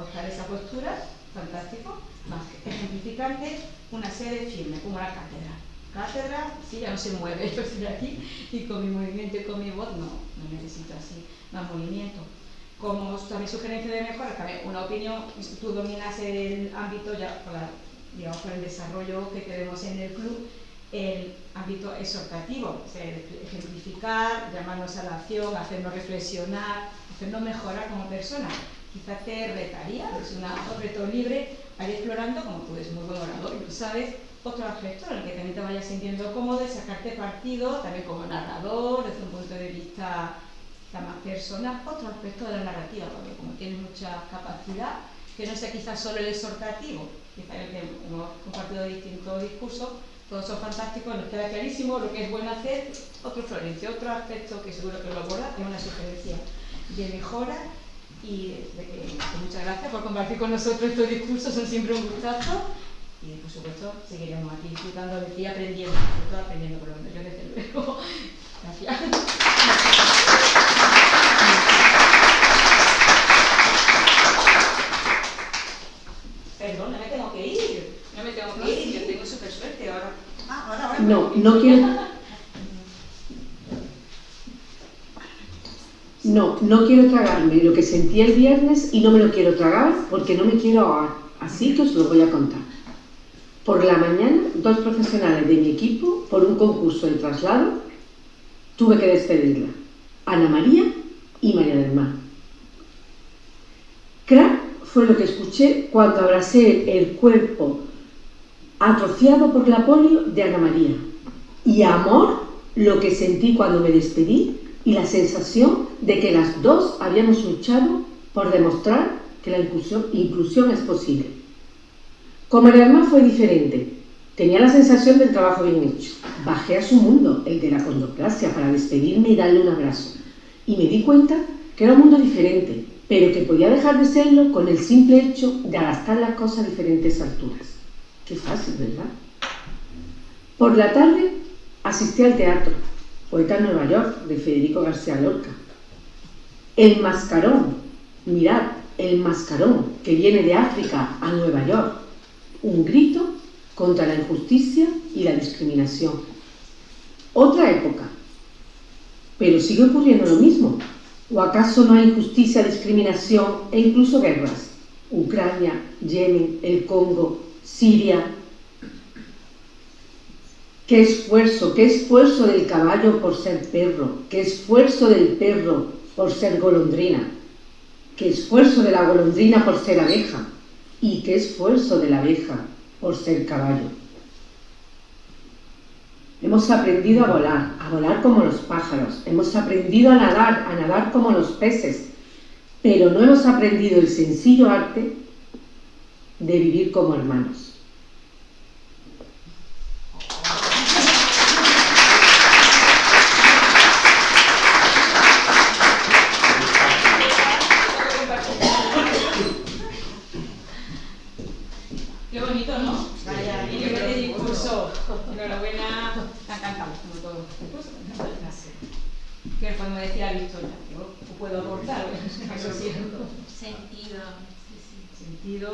buscar esa postura, fantástico, más ejemplificante, una sede firme, como la cátedra. Cátedra, silla no se mueve, yo estoy aquí y con mi movimiento y con mi voz no necesito así más movimiento. Como también sugerencia de mejora, también una opinión, tú dominas el ámbito ya por el desarrollo que tenemos en el club, el ámbito exhortativo, o sea, ejemplificar, llamarnos a la acción, hacernos reflexionar, hacernos mejorar como persona. Quizás te retaría, es un reto libre, a ir explorando, como tú eres muy buen orador y lo sabes, otro aspecto en el que también te vayas sintiendo cómodo y sacarte partido, también como narrador, desde un punto de vista más personal, otro aspecto de la narrativa, porque como tienes mucha capacidad, que no sea quizás solo el exhortativo, quizás el que hemos compartido distintos discursos, todos son fantásticos, nos queda clarísimo lo que es bueno hacer. Otro Florencio, otro aspecto que seguro que lo aborda, es una sugerencia de mejora y muchas gracias por compartir con nosotros estos discursos, son siempre un gustazo y por supuesto seguiremos aquí disfrutando de ti y aprendiendo, sobre todo aprendiendo por lo menos yo desde luego. Gracias. Perdón, no me tengo que ir. No me tengo que ir, yo tengo súper suerte ahora. No quiero... No quiero tragarme lo que sentí el viernes y no me lo quiero tragar porque no me quiero ahogar. Así que os lo voy a contar. Por la mañana, 2 profesionales de mi equipo, por un concurso de traslado, tuve que despedirla. Ana María y María del Mar. Crack fue lo que escuché cuando abracé el cuerpo atrofiado por la polio de Ana María. Y amor, lo que sentí cuando me despedí y la sensación de que las dos habíamos luchado por demostrar que la inclusión es posible. Con María del Mar fue diferente. Tenía la sensación del trabajo bien hecho. Bajé a su mundo, el de la condoclasia, para despedirme y darle un abrazo. Y me di cuenta que era un mundo diferente, pero que podía dejar de serlo con el simple hecho de adaptar las cosas a diferentes alturas. Qué fácil, ¿verdad? Por la tarde asistí al teatro, Poeta en Nueva York, de Federico García Lorca. El Mascarón, mirad, el mascarón que viene de África a Nueva York, un grito contra la injusticia y la discriminación. Otra época, pero sigue ocurriendo lo mismo. ¿O acaso no hay injusticia, discriminación e incluso guerras? Ucrania, Yemen, el Congo, Siria. Qué esfuerzo del caballo por ser perro, qué esfuerzo del perro por ser golondrina, qué esfuerzo de la golondrina por ser abeja y qué esfuerzo de la abeja por ser caballo. Hemos aprendido a volar como los pájaros, hemos aprendido a nadar como los peces, pero no hemos aprendido el sencillo arte de vivir como hermanos. Qué bonito, ¿no? Vaya, y qué discurso. Enhorabuena, me ha encantado, como todo los discursos. ¿Qué podemos decir a Victoria? Yo puedo aportar, eso siento. Sentido. Sentido.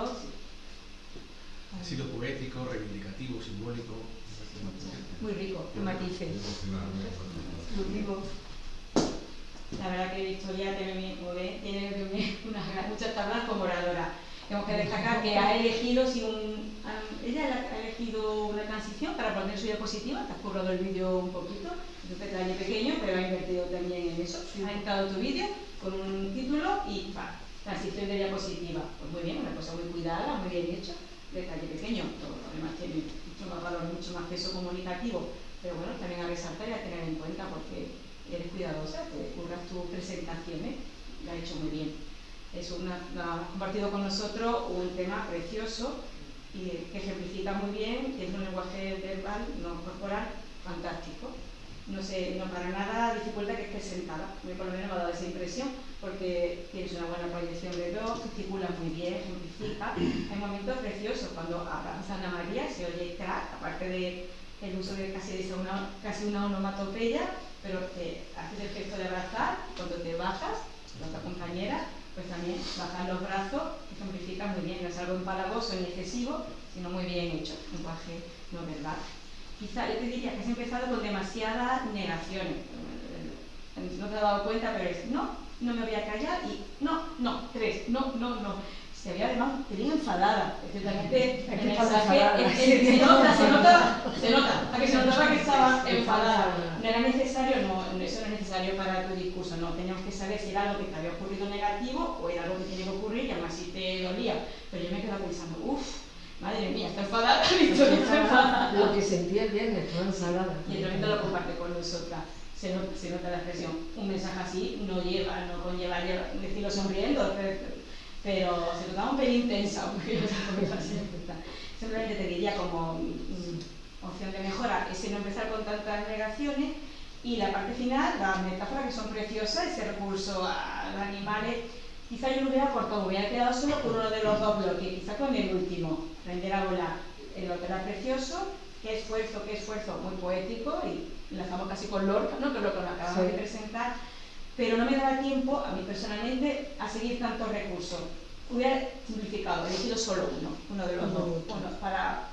Ha sido poético, reivindicativo, simbólico. Muy rico, con matices. Muy rico. La verdad que Victoria tiene muchas tablas como oradora. Tenemos que destacar que ha elegido, ella ha elegido una transición para poner su diapositiva, te has currado el vídeo un poquito, es un detalle pequeño, pero ha invertido también en eso. Ha entrado tu vídeo con un título y transición de diapositiva. Pues muy bien, una cosa muy cuidada, muy bien hecho, detalle pequeño, pero además tiene mucho más valor, mucho más peso comunicativo, pero bueno, también a resaltar y a tener en cuenta porque eres cuidadosa, te curras tus presentaciones, lo ha hecho muy bien. Ha compartido con nosotros un tema precioso y que ejemplifica muy bien, que es un lenguaje verbal, no corporal, fantástico. No para nada dificulta que esté sentada. A mí por lo menos me ha dado esa impresión porque tienes una buena proyección de voz, gesticulas muy bien, ejemplifica. Hay momentos preciosos cuando hablas a Ana María, se oye crack, aparte del uso de casi una onomatopeya, pero te haces el gesto de abrazar, cuando te bajas, la otra compañera, pues también bajar los brazos, ejemplifica muy bien, no es algo empalagoso ni excesivo, sino muy bien hecho, lenguaje no verbal. Quizá yo te diría que has empezado con demasiadas negaciones, no te has dado cuenta, pero es no me voy a callar y no, tres, no. Se había además te viene enfadada, ciertamente el mensaje se nota, a que se notaba que estaba enfadada. No era necesario, eso no es necesario para tu discurso, no, teníamos que saber si era algo que te había ocurrido negativo o era algo que tenía que ocurrir y aún así te dolía. Pero yo me quedaba pensando, madre mía, está enfadada, Victoria está enfadada. Lo que sentía el viernes, estaba enfadada. Y el momento lo comparte con nosotras. Se nota la expresión. Un mensaje así no conlleva decirlo sonriendo, pero se notaba un pelín tensa, simplemente te diría como opción de mejora ese no empezar con tantas negaciones y la parte final, las metáforas que son preciosas, ese recurso a los animales, quizá yo lo hubiera cortado, me hubiera quedado solo con uno de los dos bloques, quizá con el último, aprender a volar, el otro era precioso, qué esfuerzo, muy poético y enlazamos casi con Lorca, ¿no? Que es lo que nos acabamos de presentar. Pero no me daba tiempo, a mí personalmente, a seguir tantos recursos. Hubiera simplificado, he elegido solo uno de los dos, para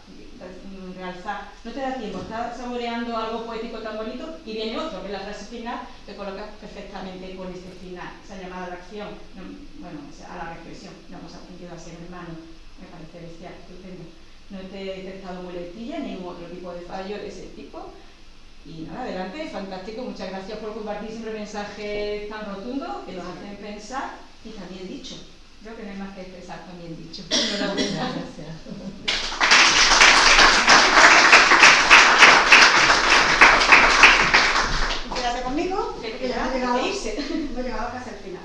realzar. No te da tiempo, estás saboreando algo poético tan bonito y viene otro, que es la frase final, te colocas perfectamente con este final, esa llamada a la acción, a la reflexión. No hemos aprendido a ser hermanos, me parece bestial, estupendo. No te he detectado muletilla, ni ningún otro tipo de fallo de ese tipo. Y nada, adelante, fantástico, muchas gracias por compartir siempre mensajes tan rotundos que nos hacen pensar y también dicho. Creo que no hay más que expresar también dicho. Enhorabuena. Gracias. Quédate conmigo, que ya hemos llegado casi al final.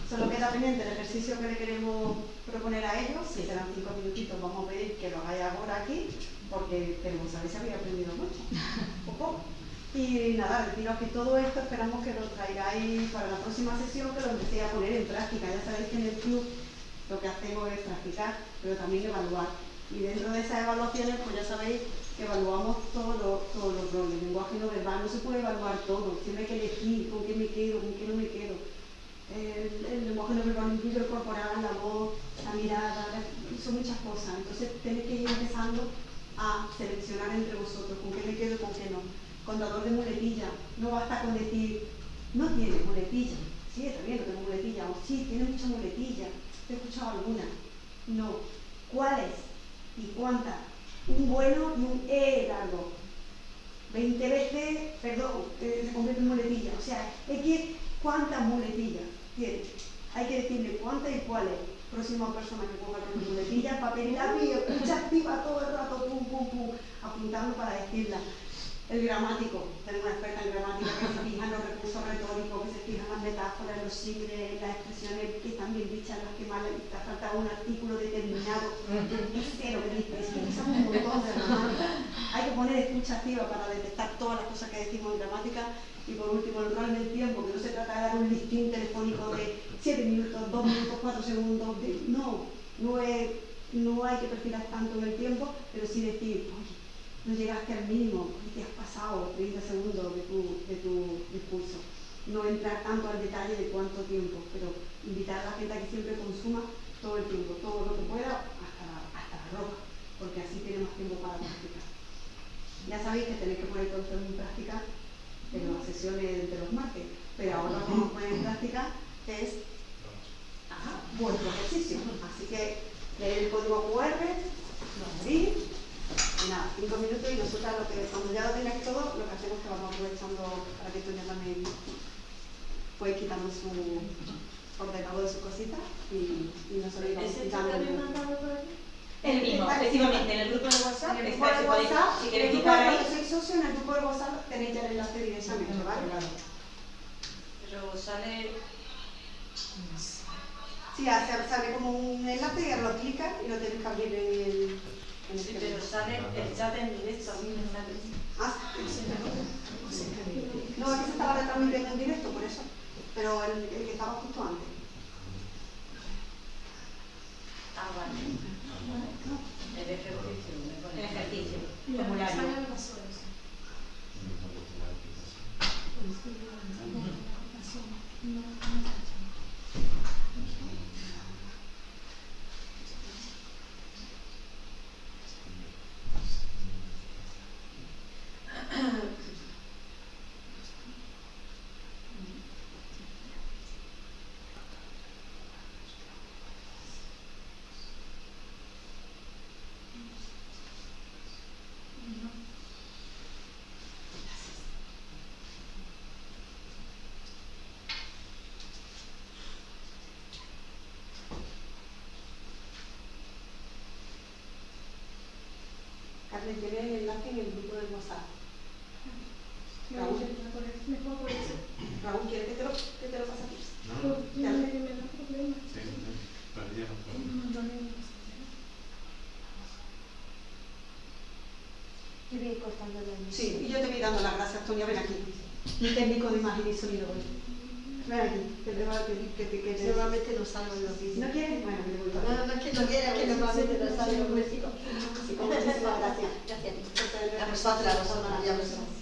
Solo queda pendiente el ejercicio que le queremos proponer a ellos. Si serán 5 minutitos, vamos a pedir que lo hagáis ahora aquí, porque queremos saber si habéis aprendido mucho. Poco. Y nada, deciros que todo esto esperamos que lo traigáis para la próxima sesión, que lo empecéis a poner en práctica. Ya sabéis que en el club lo que hacemos es practicar, pero también evaluar. Y dentro de esas evaluaciones, pues ya sabéis que evaluamos todos los roles. El lenguaje no verbal no se puede evaluar todo. Siempre hay que elegir con qué me quedo, con qué no me quedo. el homógeno verbal incluye el corporal, la voz, la mirada, son muchas cosas. Entonces tenéis que ir empezando a seleccionar entre vosotros con qué me quedo y con qué no. Contador de muletilla, no basta con decir, no tiene muletilla, sí, está bien, no tengo muletilla, o sí, tiene mucha muletilla, te he escuchado alguna. No, ¿cuáles y cuántas? Un bueno y un largo. 20 veces, perdón, se convierte en muletilla. O sea, es que ¿cuántas muletillas tiene? Hay que decirle cuántas y cuáles. Próxima persona que ponga con muletillas, papel y lápiz, escucha activa todo el rato, pum, pum, pum, apuntando para decirla. El gramático, tenemos una experta en gramática que se fija en los recursos retóricos, que se fija en las metáforas, en los símiles, en las expresiones que están bien dichas, en las que más le falta un artículo determinado. Es cero, que dice, es que usamos un montón de gramática. Hay que poner escucha activa para detectar todas las cosas que decimos en gramática. Y por último, el rol del tiempo, que no se trata de dar un listín telefónico de 7 minutos, 2 minutos, 4 segundos. No hay que perfilar tanto en el tiempo, pero sí decir, oye, no llegaste al mínimo, te has pasado 30 segundos de tu discurso. No entrar tanto al detalle de cuánto tiempo, pero invitar a la gente a que siempre consuma todo el tiempo, todo lo que pueda, hasta la ropa, porque así tiene más tiempo para practicar. Ya sabéis que tenéis que poner todo esto en práctica en las sesiones de los martes, pero ahora lo que vamos a poner en práctica es vuestro ejercicio. Así que leer el código QR, lo abrís. Y nada, 5 minutos y nosotras cuando ya lo tengáis todo, lo que hacemos es que vamos aprovechando para que Toña también puede quitando su ordenador de sus cositas y nosotros vamos quitando. El mismo, efectivamente, en el grupo de WhatsApp, en el grupo de WhatsApp, si queréis quitar quitar ahí. Si sois socios, en el grupo de WhatsApp tenéis ya el enlace directamente, ¿vale? Pero sale... Sí, sale como un enlace y ahora lo clicas y lo tenéis que abrir en el... Sí, pero sale el chat en directo, a mí me sale. No, aquí se estaba retransmitiendo en directo, por eso. Pero el que estaba justo antes. Vale. El ejercicio. El ejercicio. Formulario. Carmen, tiene el enlace en el grupo de WhatsApp. Raúl, ¿quieres que te lo pase aquí? No. Sí, y yo te voy dando las gracias, Toña, ven aquí. Mi técnico de imagen y sonido hoy. Ven aquí, que te va a pedir que Normalmente no salgo en los vídeos. ¿No quieres? Bueno, me voy. No es que no quiera, que normalmente no salgo en los vídeos. Muchísimas gracias. Gracias a ti. A vosotras, ya lo sabes.